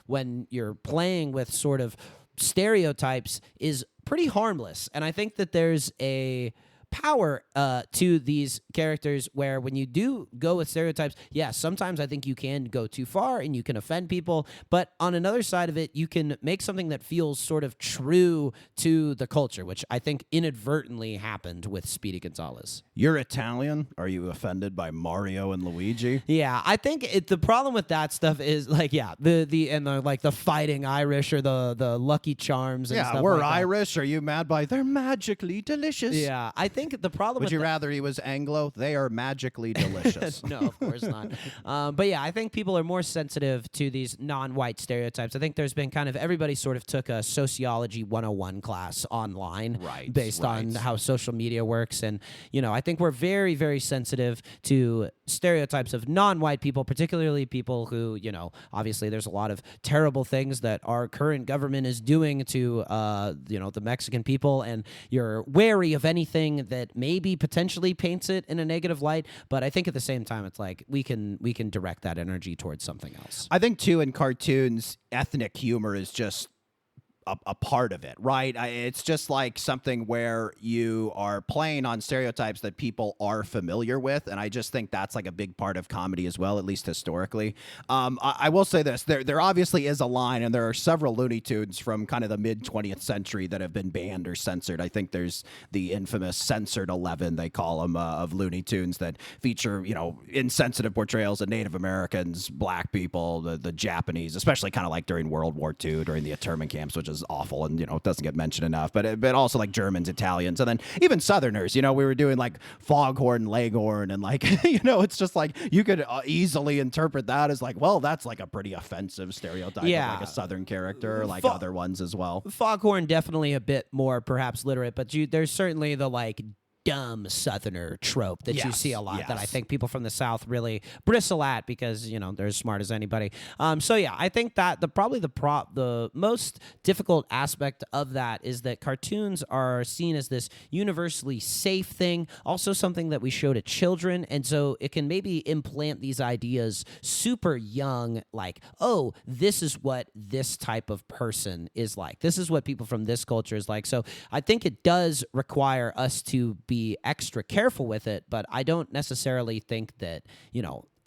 when you're playing with sort of stereotypes, is pretty harmless. And I think that there's a power to these characters where when you do go with stereotypes, sometimes I think you can go too far and you can offend people, but on another side of it, you can make something that feels sort of true to the culture, which I think inadvertently happened with Speedy Gonzalez. You're Italian. Are you offended by Mario and Luigi? Yeah, I think the problem with that stuff is the fighting Irish or the Lucky Charms and stuff we're like that. Irish. Are you mad by they're magically delicious? Yeah, I think think the problem Would with you rather he was Anglo? They are magically delicious. no, of course not. But yeah, I think people are more sensitive to these non-white stereotypes. I think there's been kind of everybody sort of took a sociology 101 class online based on how social media works. And, I think we're very, very sensitive to stereotypes of non-white people, particularly people who, obviously there's a lot of terrible things that our current government is doing to, the Mexican people. And you're wary of anything that maybe potentially paints it in a negative light. But I think at the same time, it's like we can direct that energy towards something else. I think, too, in cartoons, ethnic humor is just a part of it, right? It's just like something where you are playing on stereotypes that people are familiar with, and I just think that's like a big part of comedy as well, at least historically. I will say this: there obviously is a line, and there are several Looney Tunes from kind of the mid 20th century that have been banned or censored. I think there's the infamous censored 11, they call them, of Looney Tunes that feature insensitive portrayals of Native Americans, black people, the Japanese, especially kind of like during World War II, during the internment camps, which is awful and it doesn't get mentioned enough, but also like Germans, Italians, and then even Southerners. We were doing like Foghorn Leghorn, and like it's just like you could easily interpret that as like, well, that's like a pretty offensive stereotype of like a Southern character, like other ones as well. Foghorn definitely a bit more perhaps literate, but there's certainly the like dumb Southerner trope that you see a lot that I think people from the South really bristle at because, they're as smart as anybody. So yeah, I think that the most difficult aspect of that is that cartoons are seen as this universally safe thing, also something that we show to children. And so it can maybe implant these ideas super young, like, oh, this is what this type of person is like. This is what people from this culture is like. So I think it does require us to be extra careful with it, but I don't necessarily think that,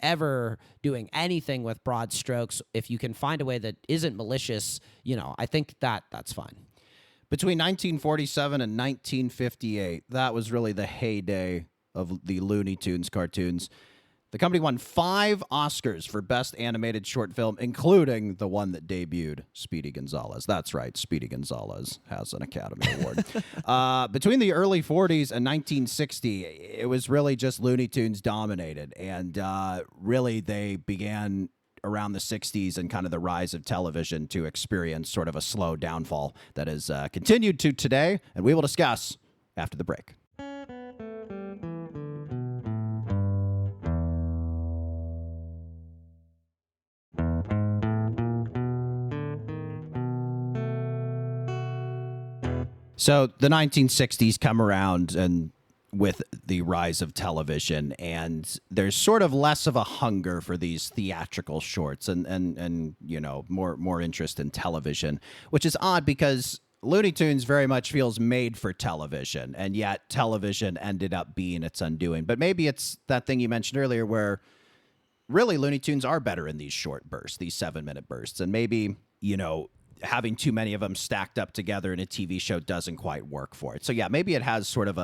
ever doing anything with broad strokes, if you can find a way that isn't malicious, I think that's fine. Between 1947 and 1958, that was really the heyday of the Looney Tunes cartoons. The company won 5 Oscars for Best Animated Short Film, including the one that debuted, Speedy Gonzales. That's right, Speedy Gonzales has an Academy Award. Between the early 40s and 1960, it was really just Looney Tunes dominated, and really they began around the 60s and kind of the rise of television to experience sort of a slow downfall that has continued to today, and we will discuss after the break. So the 1960s come around and with the rise of television, and there's sort of less of a hunger for these theatrical shorts and more interest in television, which is odd because Looney Tunes very much feels made for television, and yet television ended up being its undoing. But maybe it's that thing you mentioned earlier where really Looney Tunes are better in these short bursts, these 7-minute bursts, and maybe, having too many of them stacked up together in a TV show doesn't quite work for it. So yeah, maybe it has sort of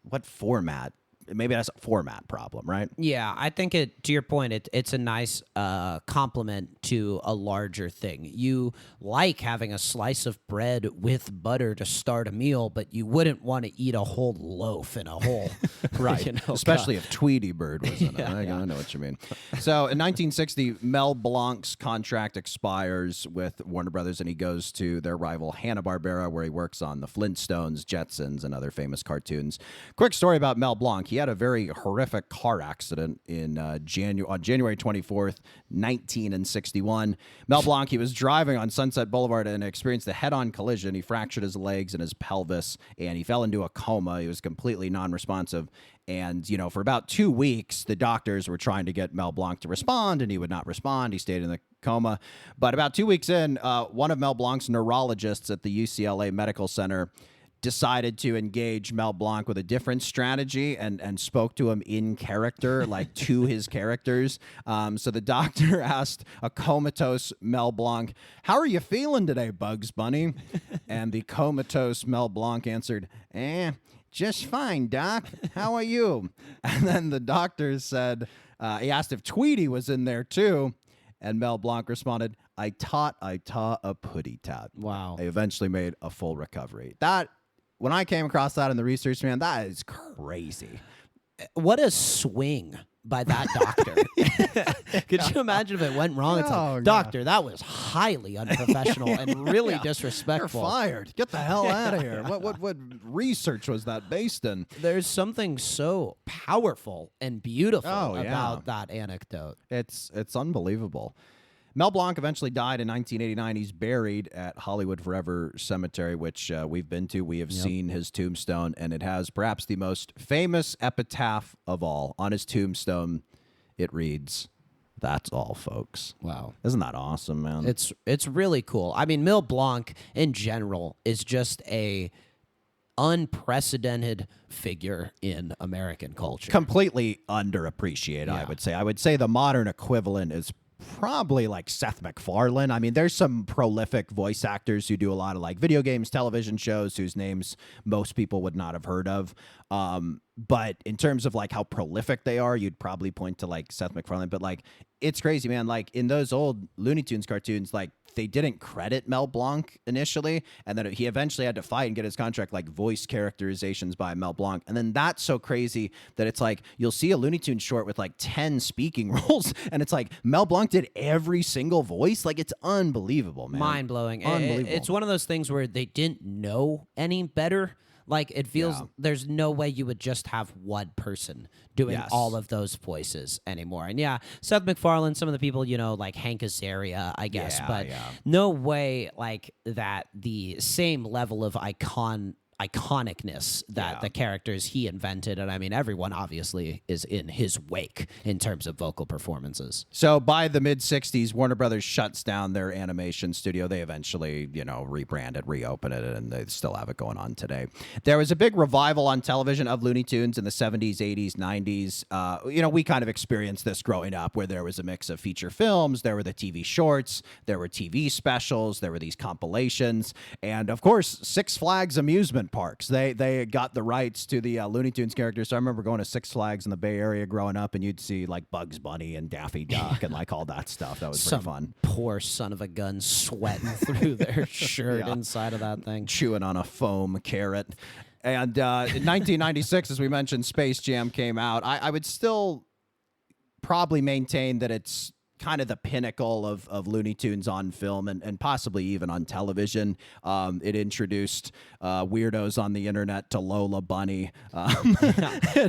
what format? Maybe it has a format problem, right? Yeah, I think to your point, it's a nice complement to a larger thing. You like having a slice of bread with butter to start a meal, but you wouldn't want to eat a whole loaf in a whole, right? Especially if Tweety Bird was in it. I know what you mean. So in 1960, Mel Blanc's contract expires with Warner Brothers, and he goes to their rival Hanna-Barbera, where he works on the Flintstones, Jetsons, and other famous cartoons. Quick story about Mel Blanc. He had a very horrific car accident on January 24th, 1961. Mel Blanc, he was driving on Sunset Boulevard and experienced a head-on collision. He fractured his legs and his pelvis, and he fell into a coma. He was completely non-responsive. And, for about 2 weeks, the doctors were trying to get Mel Blanc to respond, and he would not respond. He stayed in the coma. But about 2 weeks in, one of Mel Blanc's neurologists at the UCLA Medical Center decided to engage Mel Blanc with a different strategy and spoke to him in character, like to his characters. So the doctor asked a comatose Mel Blanc, "How are you feeling today, Bugs Bunny?" And the comatose Mel Blanc answered, "Just fine, Doc. How are you?" And then the doctor said, he asked if Tweety was in there too. And Mel Blanc responded, I taught a putty tat. Wow. I eventually made a full recovery. That when I came across that in the research, man, that is crazy. What a swing by that doctor. Could you imagine if it went wrong? It's Oh, like, God. doctor, that was highly unprofessional and really You're disrespectful. fired. Get the hell out of here. What research was that based in? There's something so powerful and beautiful Oh, yeah. about that anecdote. It's unbelievable. Mel Blanc eventually died in 1989. He's buried at Hollywood Forever Cemetery, which we've been to. We have seen his tombstone, and it has perhaps the most famous epitaph of all. On his tombstone, it reads, "That's all, folks." Wow. Isn't that awesome, man? It's really cool. I mean, Mel Blanc in general is just a unprecedented figure in American culture. completely underappreciated, I Yeah. would say. I would say the modern equivalent is probably like Seth MacFarlane. I mean, there's some prolific voice actors who do a lot of like video games, television shows whose names most people would not have heard of. But in terms of like how prolific they are, you'd probably point to like Seth MacFarlane. But like, it's crazy, man. Like in those old Looney Tunes cartoons, like they didn't credit Mel Blanc initially, and then he eventually had to fight and get his contract like voice characterizations by Mel Blanc. And then that's so crazy that it's like you'll see a Looney Tunes short with like 10 speaking roles, and it's like Mel Blanc did every single voice. Like it's unbelievable, man. Mind blowing. Unbelievable. It's one of those things where they didn't know any better. Like it feels Yeah. there's no way you would just have one person doing Yes. all of those voices anymore. And yeah, Seth MacFarlane, some of the people, like Hank Azaria, I guess, Yeah, but yeah. no way like that the same level of iconicness that Yeah. the characters he invented. And I mean, everyone obviously is in his wake in terms of vocal performances. So by the mid 60s, Warner Brothers shuts down their animation studio. They eventually, rebrand it, reopen it, and they still have it going on today. There was a big revival on television of Looney Tunes in the 70s, 80s, 90s. We kind of experienced this growing up where there was a mix of feature films, there were the TV shorts, there were TV specials, there were these compilations, and of course, Six Flags amusement parks. They got the rights to the Looney Tunes characters. So I remember going to Six Flags in the Bay Area growing up, and you'd see like Bugs Bunny and Daffy Duck and like all that stuff. That was pretty fun. Poor son of a gun sweating through their shirt Yeah. inside of that thing. Chewing on a foam carrot. And in 1996, as we mentioned, Space Jam came out. I would still probably maintain that it's kind of the pinnacle of Looney Tunes on film and possibly even on television. It introduced weirdos on the internet to Lola Bunny.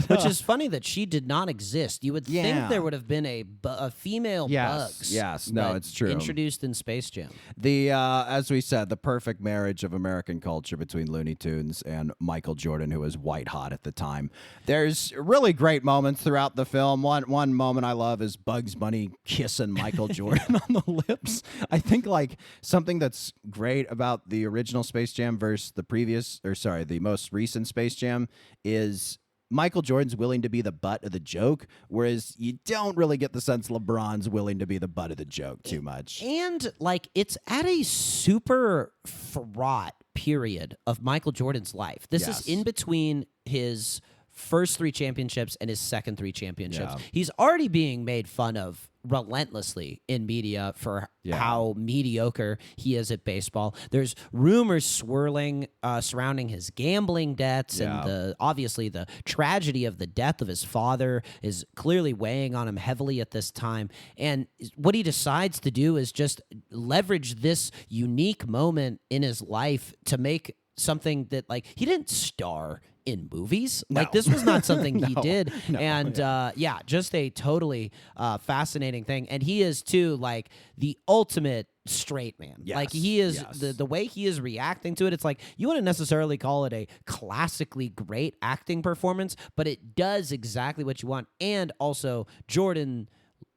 Which is funny that she did not exist. You would Yeah. think there would have been a female Yes, Bugs. yes. No, but it's true. Introduced in Space Jam. As we said, the perfect marriage of American culture between Looney Tunes and Michael Jordan, who was white hot at the time. There's really great moments throughout the film. One moment I love is Bugs Bunny kissing Michael Jordan on the lips. I think like something that's great about the original Space Jam versus the most recent Space Jam is Michael Jordan's willing to be the butt of the joke, whereas you don't really get the sense LeBron's willing to be the butt of the joke too much. And like it's at a super fraught period of Michael Jordan's life. This Yes. is in between his first 3 championships and his second 3 championships. Yeah. He's already being made fun of relentlessly in media for Yeah. how mediocre he is at baseball. There's rumors swirling surrounding his gambling debts, Yeah. and obviously the tragedy of the death of his father is clearly weighing on him heavily at this time. And what he decides to do is just leverage this unique moment in his life to make something that like he didn't star in movies. Like this was not something he did. And just a totally fascinating thing. And he is too like the ultimate straight man. Yes, Like he is yes. the way he is reacting to it. It's like you wouldn't necessarily call it a classically great acting performance, but it does exactly what you want. And also Jordan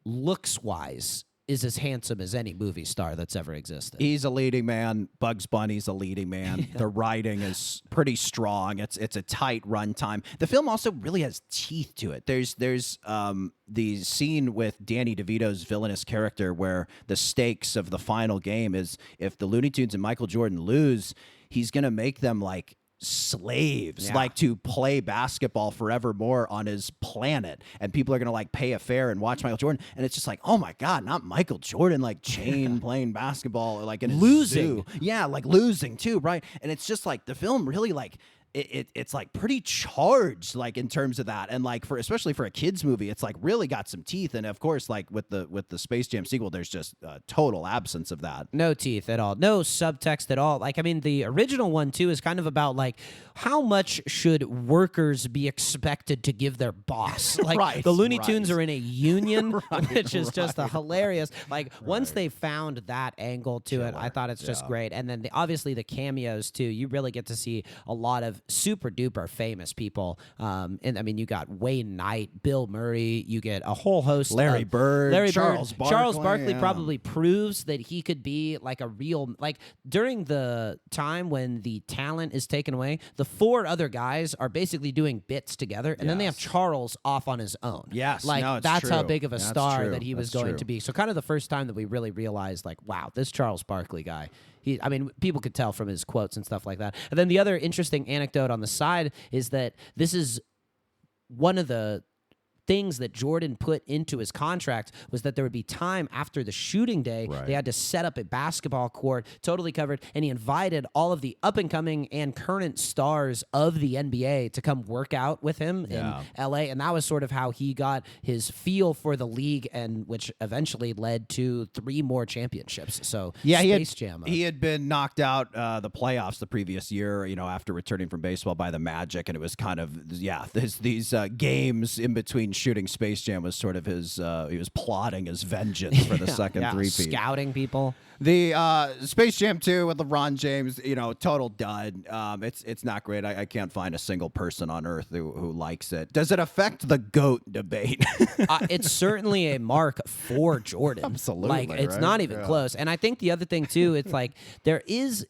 looks wise is as handsome as any movie star that's ever existed. He's a leading man. Bugs Bunny's a leading man. The writing is pretty strong. It's a tight runtime. The film also really has teeth to it. There's the scene with Danny DeVito's villainous character where the stakes of the final game is if the Looney Tunes and Michael Jordan lose, he's gonna make them like slaves, like to play basketball forevermore on his planet, and people are gonna like pay a fare and watch Michael Jordan, and it's just like, oh my god, not Michael Jordan like chain playing basketball or like in a Losing. zoo. Yeah, like losing too, right? And it's just like the film really like it's like pretty charged, like in terms of that, and like especially for a kids movie, it's like really got some teeth. And of course, like with the Space Jam sequel, there's just a total absence of that. No teeth at all. No subtext at all. Like, I mean, the original one, too, is kind of about, like, how much should workers be expected to give their boss? Like, Right, the Looney right. Tunes are in a union, which is just a right. hilarious. Like, once they found that angle to it, I thought it's just yeah. great. And then, obviously, the cameos, too. You really get to see a lot of super-duper famous people. And, I mean, you got Wayne Knight, Bill Murray. You get a whole host Larry of... Bird, Charles Barkley yeah. probably proves that he could be, like, a real... Like, during the time when the talent is taken away, the 4 other guys are basically doing bits together, and then they have Yes. Charles off on his own. Yes, like no, it's that's how true. big of a That's star true. that he was That's going true. to be. So kind of the first time that we really realized, like, wow, this Charles Barkley guy. I mean, people could tell from his quotes and stuff like that. And then the other interesting anecdote on the side is that this is one of the things that Jordan put into his contract was that there would be time after the shooting day. Right. They had to set up a basketball court, totally covered, and he invited all of the up-and-coming and current stars of the NBA to come work out with him Yeah. in LA, and that was sort of how he got his feel for the league, and which eventually led to 3 more championships. So Yeah, Space Jam. he had been knocked out the playoffs the previous year, after returning from baseball by the Magic, and it was kind of these games in between shooting Space Jam was sort of his he was plotting his vengeance for the second three-peat. Scouting people. The Space Jam 2 with LeBron James, total dud. It's not great. I can't find a single person on earth who likes it. Does it affect the GOAT debate? It's certainly a mark for Jordan. Absolutely, Like, it's right? not even Yeah. close. And I think the other thing, too, it's like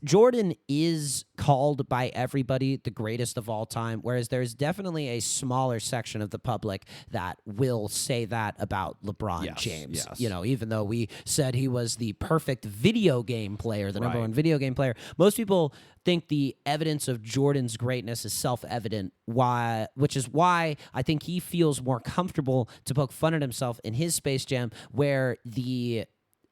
Jordan is called by everybody the greatest of all time, whereas there's definitely a smaller section of the public that will say that about LeBron Yes, James. yes. Even though we said he was the perfect video game player, the number Right. one video game player, most people think the evidence of Jordan's greatness is self-evident, which is why I think he feels more comfortable to poke fun at himself in his Space Jam, where the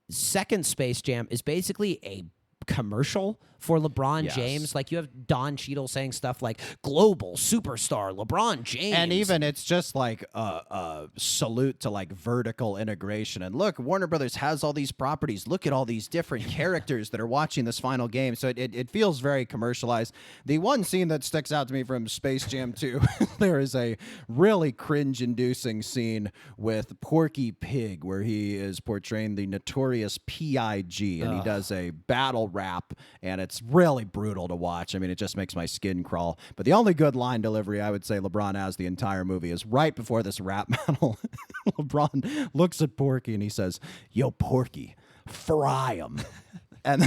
second Space Jam is basically a commercial for LeBron Yes. James. Like, you have Don Cheadle saying stuff like global superstar LeBron James. And even it's just like a salute to like vertical integration. And look, Warner Brothers has all these properties. Look at all these different characters that are watching this final game. So it feels very commercialized. The one scene that sticks out to me from Space Jam 2, there is a really cringe-inducing scene with Porky Pig where he is portraying the notorious P.I.G. and he does a battle rap, and it's really brutal to watch. I mean, it just makes my skin crawl. But the only good line delivery I would say LeBron has the entire movie is right before this rap battle. LeBron looks at Porky and he says, "Yo, Porky, fry 'em." And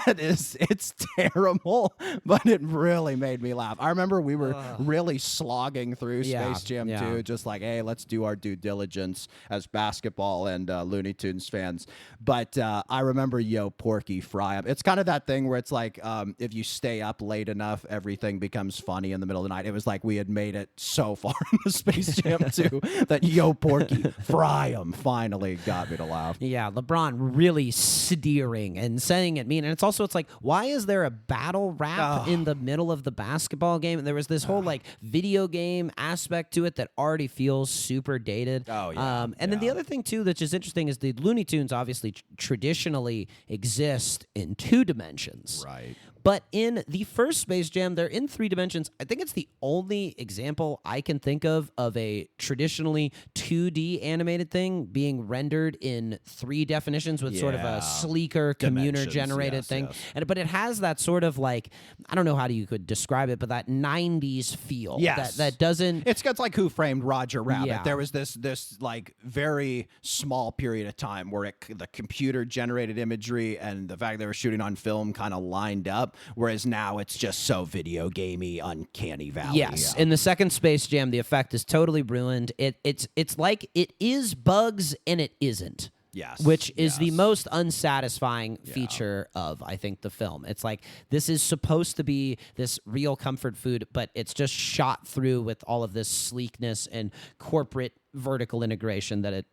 it's terrible, but it really made me laugh. I remember we were really slogging through Yeah, Space Jam 2, just like, hey, let's do our due diligence as basketball and Looney Tunes fans. But I remember, yo, Porky, fry 'em. It's kind of that thing where it's like, if you stay up late enough, everything becomes funny in the middle of the night. It was like we had made it so far in the Space Jam 2 that yo, Porky, fry 'em finally got me to laugh. Yeah, LeBron really steering and saying it mean. And it's like, why is there a battle rap in the middle of the basketball game? And there was this whole like video game aspect to it that already feels super dated. Oh, yeah. And then the other thing too that's just interesting is the Looney Tunes obviously traditionally exist in 2 dimensions. Right. But in the first Space Jam, they're in 3 dimensions. I think it's the only example I can think of a traditionally 2D animated thing being rendered in 3 definitions with sort of Yeah. a sleeker, computer-generated Yes, thing. yes. But it has that sort of like, I don't know how you could describe it, but that 90s feel. Yes. That doesn't... It's like Who Framed Roger Rabbit. Yeah. There was this like very small period of time where the computer generated imagery and the fact they were shooting on film kind of lined up, whereas now it's just so video gamey, uncanny valley. Yes, Yeah. in the second Space Jam, the effect is totally ruined. It's like it is bugs and it isn't. Yes, Which is the yes. most unsatisfying feature of, I think, the film. It's like, this is supposed to be this real comfort food, but it's just shot through with all of this sleekness and corporate vertical integration that it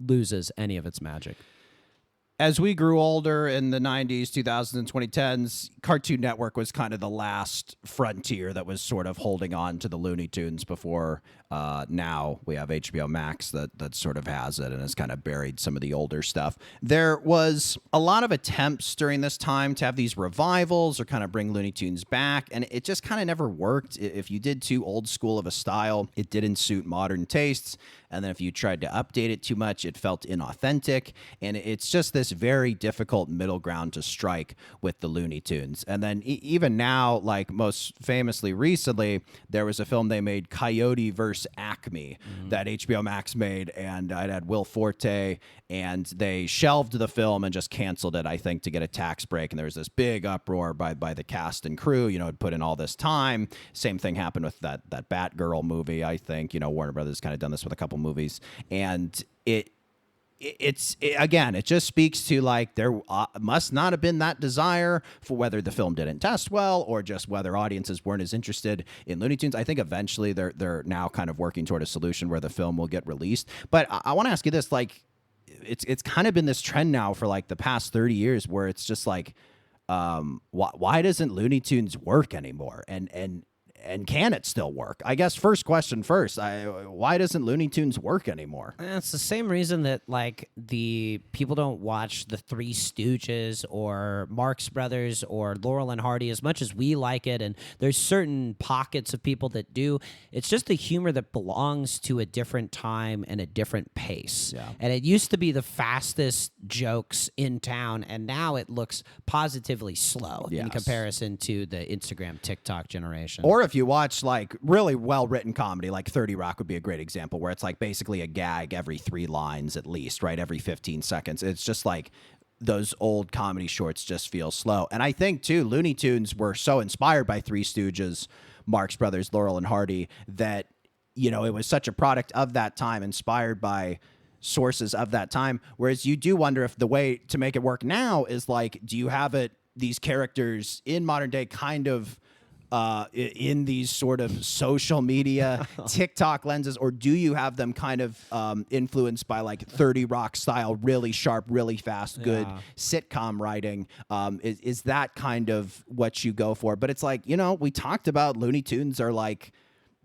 loses any of its magic. as we grew older in the 90s, 2000s, and 2010s, Cartoon Network was kind of the last frontier that was sort of holding on to the Looney Tunes before now we have HBO Max that sort of has it and has kind of buried some of the older stuff. There was a lot of attempts during this time to have these revivals or kind of bring Looney Tunes back, and it just kind of never worked. If you did too old school of a style, it didn't suit modern tastes. And then if you tried to update it too much, it felt inauthentic. And it's just this very difficult middle ground to strike with the Looney Tunes. And then even now, like most famously recently, there was a film they made, Coyote vs. Acme, that HBO Max made. And it had Will Forte. And they shelved the film and just canceled it, I think, to get a tax break. And there was this big uproar by the cast and crew. You know, it put in all this time. Same thing happened with that Batgirl movie, I think. You know, Warner Brothers kind of done this with a couple movies, and it just speaks to like there must not have been that desire for whether the film didn't test well or just whether audiences weren't as interested in Looney Tunes. I think eventually they're now kind of working toward a solution where the film will get released. But I want to ask you this, like it's kind of been this trend now for like the past 30 years where it's just like why doesn't Looney Tunes work anymore? And can it still work? I guess first question first. Why doesn't Looney Tunes work anymore? It's the same reason that like the people don't watch the Three Stooges or Marx Brothers or Laurel and Hardy as much as we like it. And there's certain pockets of people that do. It's just the humor that belongs to a different time and a different pace. Yeah. And it used to be the fastest jokes in town, and now it looks positively slow in Yes. comparison to the Instagram, TikTok generation. Or if you watch like really well-written comedy, like 30 Rock would be a great example, where it's like basically a gag every 3 lines at least, right? Every 15 seconds. It's just like those old comedy shorts just feel slow. And I think, too, Looney Tunes were so inspired by Three Stooges, Marx Brothers, Laurel and Hardy, that, you know, it was such a product of that time, inspired by sources of that time. Whereas you do wonder if the way to make it work now is like, do you have these characters in modern day kind of in these sort of social media TikTok lenses, or do you have them kind of influenced by like 30 Rock style, really sharp, really fast, good sitcom writing? Is that kind of what you go for? But it's like, you know, we talked about Looney Tunes are like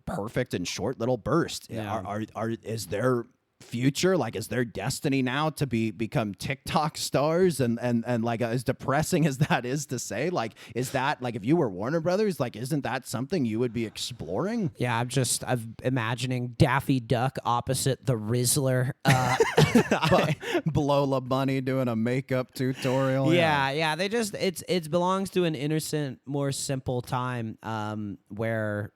perfect and short little bursts. Yeah. Is there future, like is their destiny now to become TikTok stars, and like as depressing as that is to say, like is that like if you were Warner Brothers, like isn't that something you would be exploring? Yeah, I'm imagining Daffy Duck opposite the Rizzler. Lola Bunny doing a makeup tutorial. Yeah. They just it belongs to an innocent, more simple time where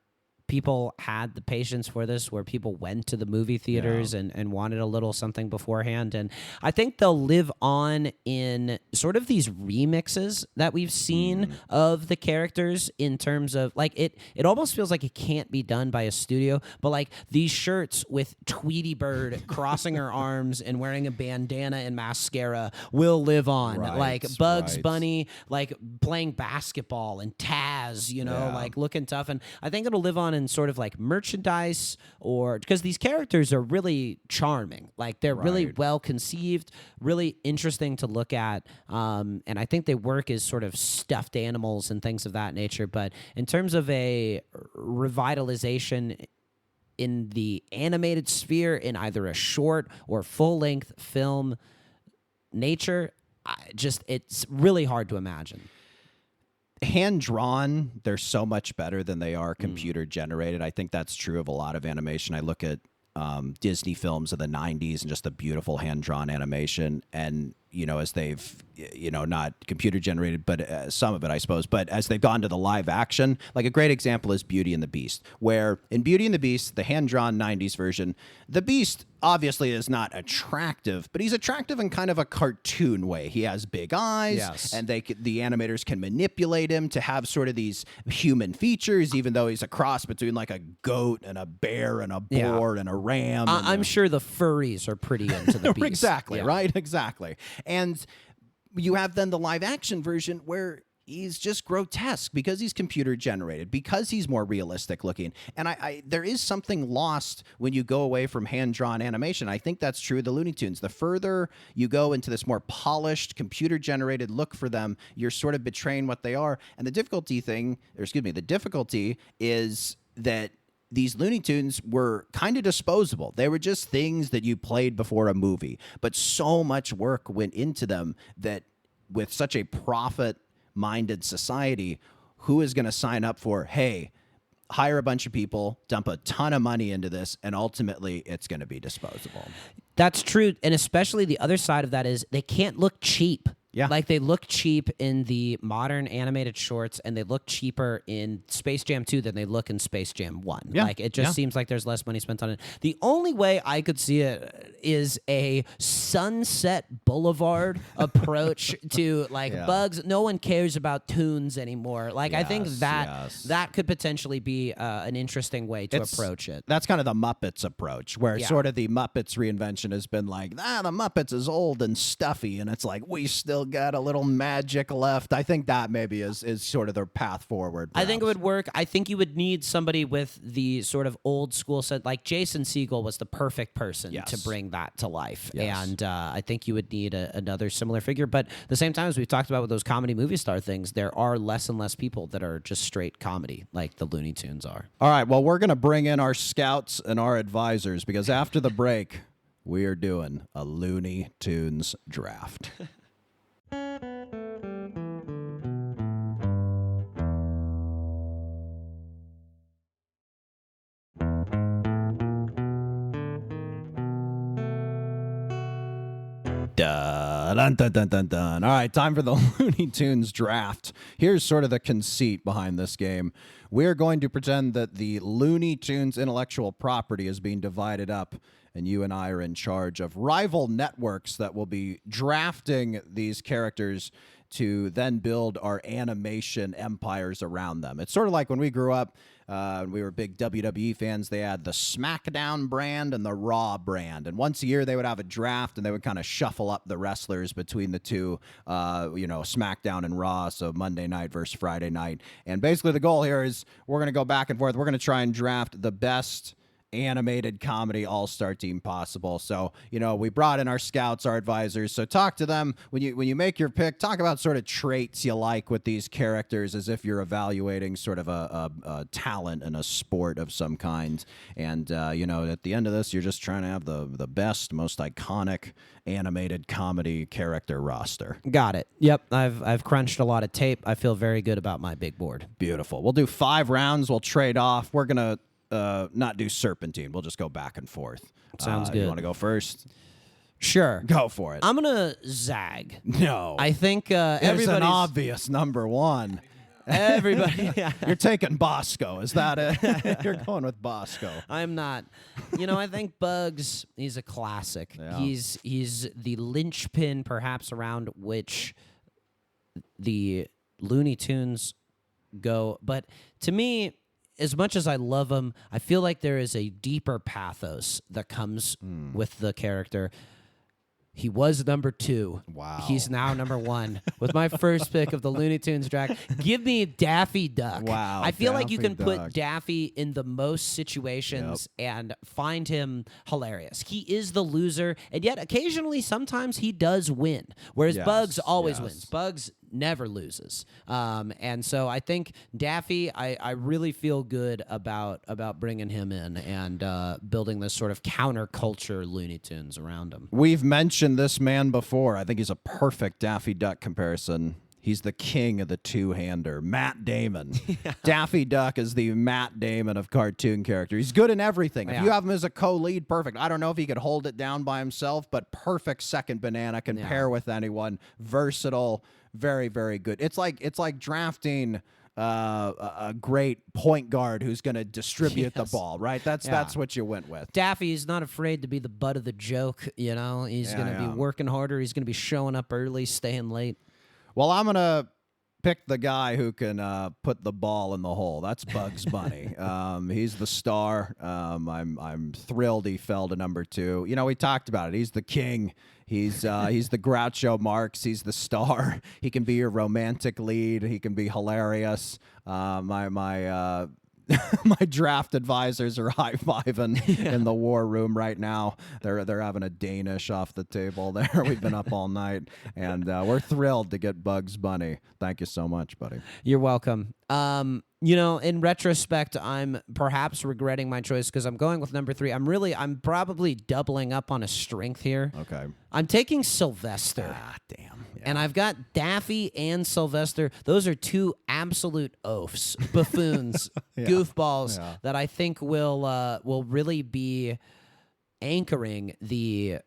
people had the patience for this, where people went to the movie theaters and wanted a little something beforehand. And I think they'll live on in sort of these remixes that we've seen of the characters, in terms of like it almost feels like it can't be done by a studio, but like these shirts with Tweety Bird crossing her arms and wearing a bandana and mascara will live on. Right, like Bugs right. Bunny, like playing basketball, and Taz, you know, like looking tough. And I think it'll live on in sort of like merchandise, or because these characters are really charming, like they're really well conceived, really interesting to look at, and I think they work as sort of stuffed animals and things of that nature. But in terms of a revitalization in the animated sphere, in either a short or full-length film nature, it's really hard to imagine. Hand drawn, they're so much better than they are computer generated. I think that's true of a lot of animation. I look at Disney films of the 90s and just the beautiful hand drawn animation, and you know, as they've, you know, not computer generated, but some of it, I suppose, but as they've gone to the live action, like a great example is Beauty and the Beast, where in Beauty and the Beast, the hand-drawn 90s version, the Beast obviously is not attractive, but he's attractive in kind of a cartoon way. He has big eyes, and the animators can manipulate him to have sort of these human features, even though he's a cross between like a goat and a bear and a boar and a ram. I'm sure the furries are pretty into the Beast. Exactly, right? Exactly. And you have then the live action version where he's just grotesque because he's computer generated, because he's more realistic looking. And I there is something lost when you go away from hand-drawn animation. I think that's true of the Looney Tunes. The further you go into this more polished, computer generated look for them, you're sort of betraying what they are. And the difficulty is that these Looney Tunes were kind of disposable. They were just things that you played before a movie. But so much work went into them that with such a profit-minded society, who is going to sign up for, hey, hire a bunch of people, dump a ton of money into this, and ultimately it's going to be disposable? That's true. And especially the other side of that is they can't look cheap. Yeah. Like they look cheap in the modern animated shorts, and they look cheaper in Space Jam 2 than they look in Space Jam 1. Yeah. Like it just seems like there's less money spent on it. The only way I could see it is a Sunset Boulevard approach to Bugs. No one cares about tunes anymore. Like I think that could potentially be an interesting way to approach it. That's kind of the Muppets approach, where sort of the Muppets reinvention has been like, the Muppets is old and stuffy, and it's like, we still got a little magic left. I think that maybe is sort of their path forward. I think it would work. I think you would need somebody with the sort of old school set. Like Jason Segel was the perfect person to bring that to life. Yes. And I think you would need another similar figure. But at the same time, as we've talked about with those comedy movie star things, there are less and less people that are just straight comedy like the Looney Tunes are. All right, well, we're going to bring in our scouts and our advisors, because after the break, we are doing a Looney Tunes draft. Dun, dun, dun, dun, dun. All right, time for the Looney Tunes draft. Here's sort of the conceit behind this game. We're going to pretend that the Looney Tunes intellectual property is being divided up, and you and I are in charge of rival networks that will be drafting these characters to then build our animation empires around them. It's sort of like when we grew up, we were big WWE fans. They had the SmackDown brand and the Raw brand. And once a year, they would have a draft, and they would kind of shuffle up the wrestlers between the two, SmackDown and Raw, so Monday night versus Friday night. And basically the goal here is we're going to go back and forth. We're going to try and draft the best animated comedy all-star team possible. So, we brought in our scouts, our advisors. So talk to them when you make your pick. Talk about sort of traits you like with these characters, as if you're evaluating sort of a talent in a sport of some kind. And at the end of this, you're just trying to have the best, most iconic animated comedy character roster. Got it. Yep. I've crunched a lot of tape. I feel very good about my big board. Beautiful. We'll do 5 rounds. We'll trade off. We're gonna not do serpentine. We'll just go back and forth. Sounds good. You want to go first? Sure. Go for it. I'm gonna zag. No. I think There's everybody's an obvious number one. Everybody. Yeah. You're taking Bosco. Is that it? You're going with Bosco. I'm not. I think Bugs, he's a classic. Yeah. He's the linchpin, perhaps, around which the Looney Tunes go. But to me, as much as I love him, I feel like there is a deeper pathos that comes with the character. He was number 2. Wow. He's now number 1. With my first pick of the Looney Tunes draft, give me Daffy Duck. Wow, I feel like you Daffy can Duck. put Daffy in the most situations and find him hilarious. He is the loser, and yet occasionally, sometimes he does win, whereas Bugs always wins. Bugs never loses. And so I think Daffy, I really feel good about bringing him in and building this sort of counterculture Looney Tunes around him. We've mentioned this man before. I think he's a perfect Daffy Duck comparison. He's the king of the two-hander, Matt Damon. Daffy Duck is the Matt Damon of cartoon character. He's good in everything. If you have him as a co-lead, perfect. I don't know if he could hold it down by himself, but perfect second banana, can pair with anyone. Versatile, very, very good. It's like drafting a great point guard who's going to distribute the ball, right? That's what you went with. Daffy's not afraid to be the butt of the joke, He's going to be working harder. He's going to be showing up early, staying late. Well, I'm going to picked the guy who can put the ball in the hole. That's Bugs Bunny. He's the star. I'm thrilled he fell to number 2. You know, we talked about it. He's the king. He's the Groucho Marx. He's the star. He can be your romantic lead. He can be hilarious. My draft advisors are high-fiving in the war room right now. They're having a Danish off the table there. We've been up all night, and we're thrilled to get Bugs Bunny. Thank you so much, buddy. You're welcome. You know, in retrospect, I'm perhaps regretting my choice because I'm going with number 3. I'm probably doubling up on a strength here. Okay. I'm taking Sylvester. Ah, damn. Yeah. And I've got Daffy and Sylvester. Those are 2 absolute oafs, buffoons, goofballs that I think will really be anchoring the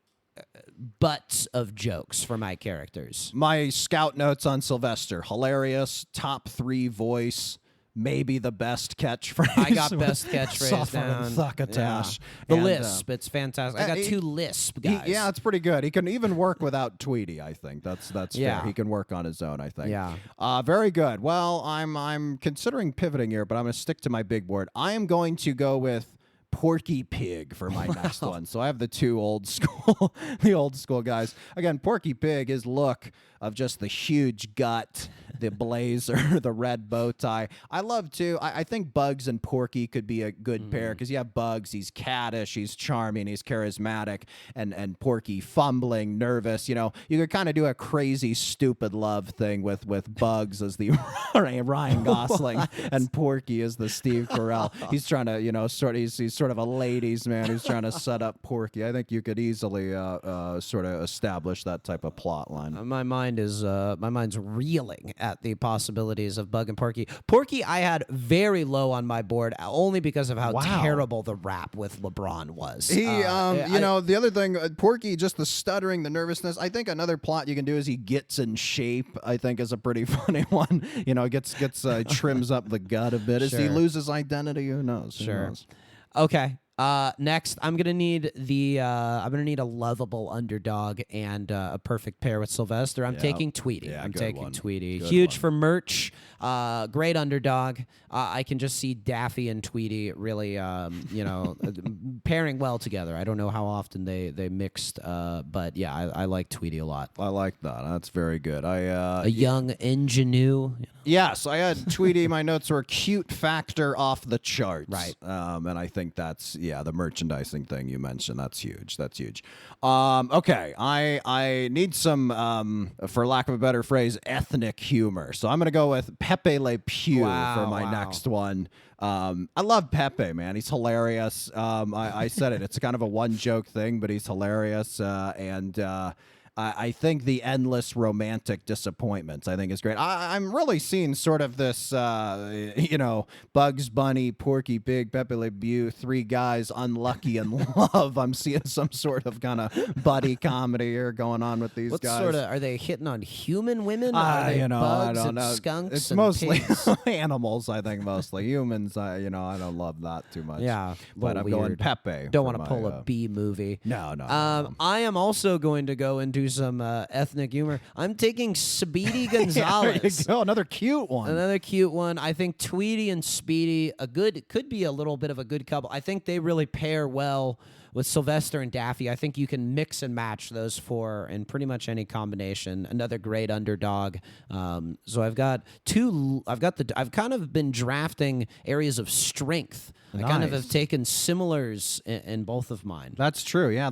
butts of jokes for my characters. My scout notes on Sylvester: hilarious, top 3 voice. Maybe the best catchphrase. I got best catchphrase Suffer down. and thuckatash. The And, lisp, it's fantastic. I got 2 lisp guys. Yeah, it's pretty good. He can even work without Tweety, I think. That's Yeah. fair. He can work on his own, I think. Yeah. Very good. Well, I'm considering pivoting here, but I'm going to stick to my big board. I am going to go with Porky Pig for my next one. So I have the 2 old school, the old school guys. Again, Porky Pig, his look of just the huge gut, the blazer, the red bow tie. I love too. I think Bugs and Porky could be a good pair because you have Bugs, he's caddish, he's charming, he's charismatic, and Porky fumbling, nervous. You know, you could kind of do a crazy, stupid love thing with Bugs as the Ryan Gosling and Porky as the Steve Carell. He's trying to, you know, he's sort of a ladies' man who's trying to set up Porky. I think you could easily sort of establish that type of plot line. My mind's reeling at the possibilities of Bug and Porky. Porky, I had very low on my board only because of how terrible the rap with LeBron was. He, you know, the other thing, Porky, just the stuttering, the nervousness. I think another plot you can do is he gets in shape. I think is a pretty funny one. You know, gets trims up the gut a bit. As he loses identity, who knows? Who knows? Okay. Next, I'm gonna need a lovable underdog and a perfect pair with Sylvester. I'm taking Tweety. Yeah, I'm good taking one. Tweety. Good Huge one. for merch. Great underdog. I can just see Daffy and Tweety really, pairing well together. I don't know how often they mixed, but yeah, I like Tweety a lot. I like that. That's very good. A young ingenue. Yes, I had Tweety. My notes were cute factor off the charts. Right. And I think that's, the merchandising thing you mentioned. That's huge. That's huge. Okay. I need some, for lack of a better phrase, ethnic humor. So I'm going to go with Pepe Le Pew for my next one. I love Pepe, man. He's hilarious. I said it. It's kind of a one joke thing, but he's hilarious. I think the endless romantic disappointments, I think, is great. I'm really seeing sort of this, Bugs Bunny, Porky Pig, Pepe Le Pew, 3 guys unlucky in love. I'm seeing some sort of kind of buddy comedy here going on with these guys. Are they hitting on human women? Are they bugs I don't and know. skunks It's and mostly pigs? animals, I think, mostly. Humans, I don't love that too much. Yeah, But I'm going Pepe. Don't want to pull a B movie. No. I am also going to go into some ethnic humor. I'm taking Speedy Gonzalez. There you go. Another cute one. Another cute one. I think Tweety and Speedy, could be a little bit of a good couple. I think they really pair well with Sylvester and Daffy. I think you can mix and match those 4 in pretty much any combination. Another great underdog. So I've got I've kind of been drafting areas of strength. I kind of have taken similars in both of mine. That's true. Yeah,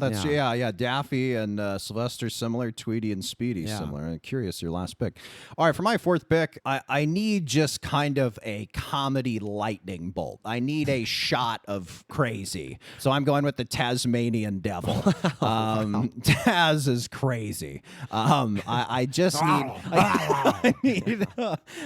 Daffy and Sylvester similar, Tweety and Speedy similar. I'm curious, your last pick. All right, for my 4th pick, I need just kind of a comedy lightning bolt. I need a shot of crazy. So I'm going with the Tasmanian Devil. Taz is crazy. I just need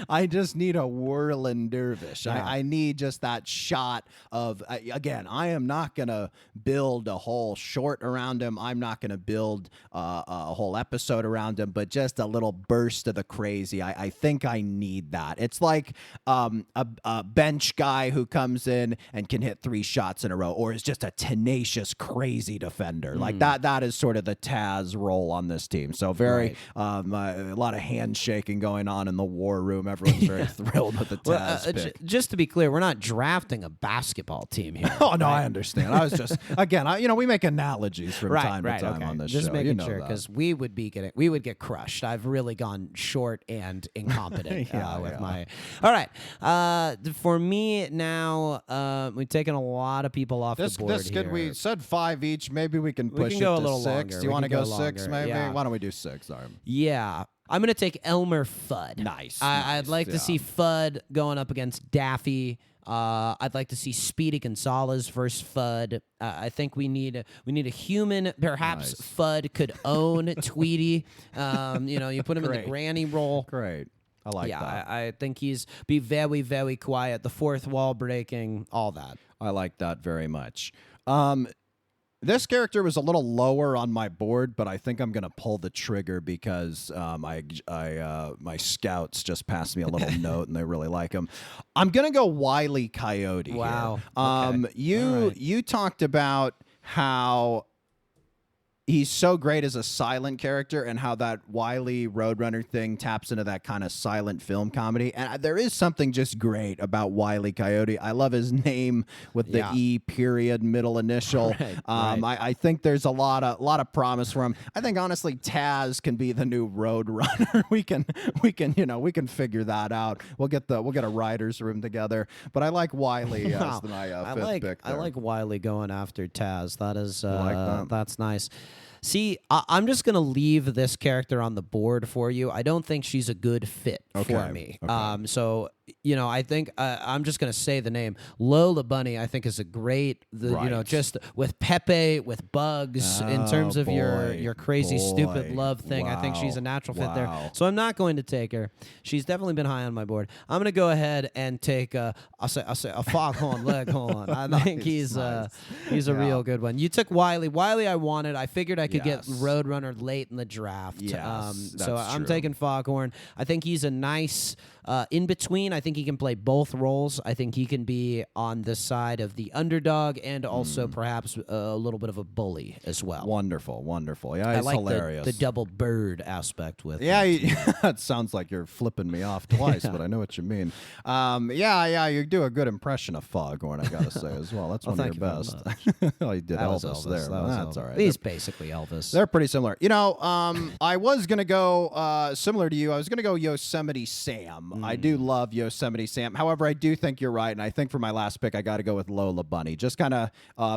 I just need a whirling dervish. I need just that shot of, again, I am not going to build a whole short around him. I'm not going to build a whole episode around him, but just a little burst of the crazy. I think I need that. It's like a bench guy who comes in and can hit 3 shots in a row, or is just a tenacious this crazy defender. Like that is sort of the Taz role on this team. So very a lot of handshaking going on in the war room. Everyone's very thrilled with the Taz pick. Just to be clear, we're not drafting a basketball team here. Oh no, I understand. I was just again, we make analogies from time to time okay. on this just show. making sure because we would get crushed. I've really gone short and incompetent with my. All right, for me now, we've taken a lot of people off the board here. We said 5 each. Maybe we can push go it a to little 6. longer. Do you want to go 6? longer. Maybe. Yeah. Why don't we do 6? Arm? Yeah. I'm going to take Elmer Fudd. Nice. I'd like to see Fudd going up against Daffy. I'd like to see Speedy Gonzalez versus Fudd. I think we need a human. Perhaps Fudd could own Tweety. You put him in the granny role. Great. I like that. I think he's be very, very quiet. The fourth wall breaking, all that. I like that very much. This character was a little lower on my board, but I think I'm gonna pull the trigger because my scouts just passed me a little note and they really like him. I'm gonna go Wile E. Coyote. Wow. Here. You talked about how he's so great as a silent character and how that Wile E. Roadrunner thing taps into that kind of silent film comedy. And there is something just great about Wile E. Coyote. I love his name with the E period middle initial. I think there's a lot of promise for him. I think honestly Taz can be the new Roadrunner. we can figure that out. We'll get a writers room together. But I like Wile E. as my fifth pick there. I like Wile E. going after Taz. That is that's nice. See, I'm just going to leave this character on the board for you. I don't think she's a good fit for me. Okay. So, I think I'm just going to say the name. Lola Bunny, I think, is a great, just with Pepe, with Bugs, in terms of your crazy, stupid love thing. Wow. I think she's a natural fit there. So I'm not going to take her. She's definitely been high on my board. I'm going to go ahead and take I'll say a Foghorn Leghorn. I think he's a real good one. You took Wile E. Wile E. I wanted. I figured I could get Roadrunner late in the draft. Yes, so that's I'm true. taking Foghorn. I think he's a nice in between. I think he can play both roles. I think he can be on the side of the underdog and also perhaps a little bit of a bully as well. Wonderful. Yeah, he's I like hilarious. the double bird aspect with That sounds like you're flipping me off twice, but I know what you mean. You do a good impression of Foghorn, I gotta say as well. That's one of your best. Oh, you did Elvis there. That's all right. He's basically Elvis. They're pretty similar. I was gonna go similar to you. I was gonna go Yosemite Sam. I do love Yosemite Sam. However, I do think you're right, and I think for my last pick, I got to go with Lola Bunny. Just kind of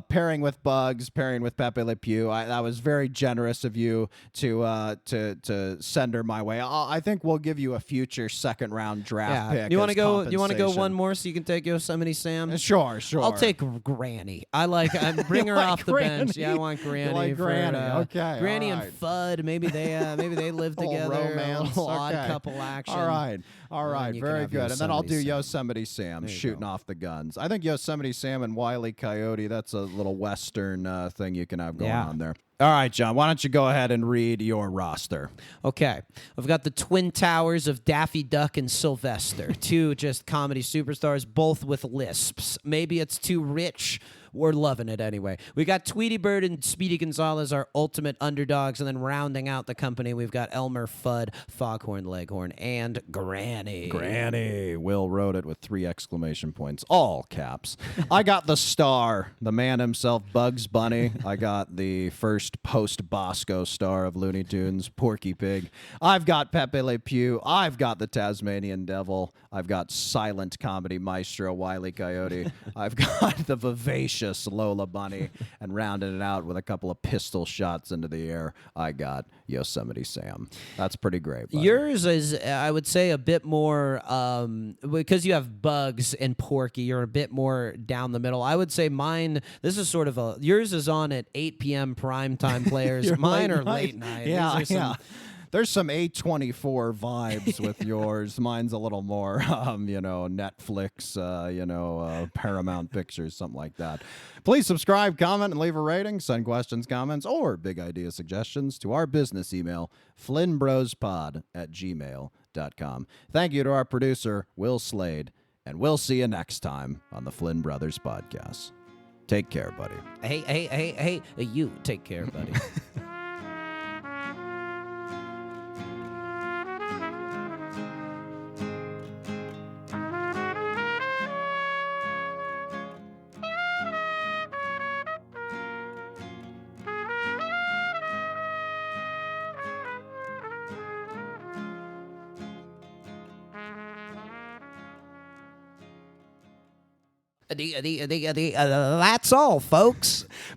pairing with Bugs, pairing with Pepe Le Pew. That was very generous of you to send her my way. I think we'll give you a future second round draft pick. You want to go? You want to go compensation. one more so you can take Yosemite Sam? Sure. I'll take Granny. Bring her off the bench. Yeah, I want Granny. You like Granny? Okay. Granny all and right. Fudd. Maybe they live together. Romance. A little odd Okay. couple action. All right. you can Very have good. And then I'll do Yosemite Yosemite Sam There you shooting go. off the guns. I think Yosemite Sam and Wile E. Coyote, that's a little Western thing you can have going on there. All right, John, why don't you go ahead and read your roster? Okay. I've got the Twin Towers of Daffy Duck and Sylvester. Two just comedy superstars, both with lisps. Maybe it's too rich. We're loving it anyway. We got Tweety Bird and Speedy Gonzalez, our ultimate underdogs, and then rounding out the company, we've got Elmer Fudd, Foghorn Leghorn, and Granny. Granny. Will wrote it with 3 exclamation points, all caps. I got the star, the man himself, Bugs Bunny. I got the first post-Bosco star of Looney Tunes, Porky Pig. I've got Pepe Le Pew. I've got the Tasmanian Devil. I've got silent comedy maestro Wile E. Coyote. I've got the vivacious Lola Bunny, and rounding it out with a couple of pistol shots into the air, I got Yosemite Sam. That's pretty great, buddy. Yours is, I would say, a bit more, because you have Bugs and Porky, you're a bit more down the middle. I would say mine, this is sort of yours is on at 8 p.m. primetime players. Mine are late night. Yeah, These are some- There's some A24 vibes with yours. Mine's a little more, Netflix, Paramount Pictures, something like that. Please subscribe, comment, and leave a rating. Send questions, comments, or big idea suggestions to our business email, flynnbrospod@gmail.com. Thank you to our producer, Will Slade, and we'll see you next time on the Flynn Brothers Podcast. Take care, buddy. Hey, you take care, buddy. That's all, folks.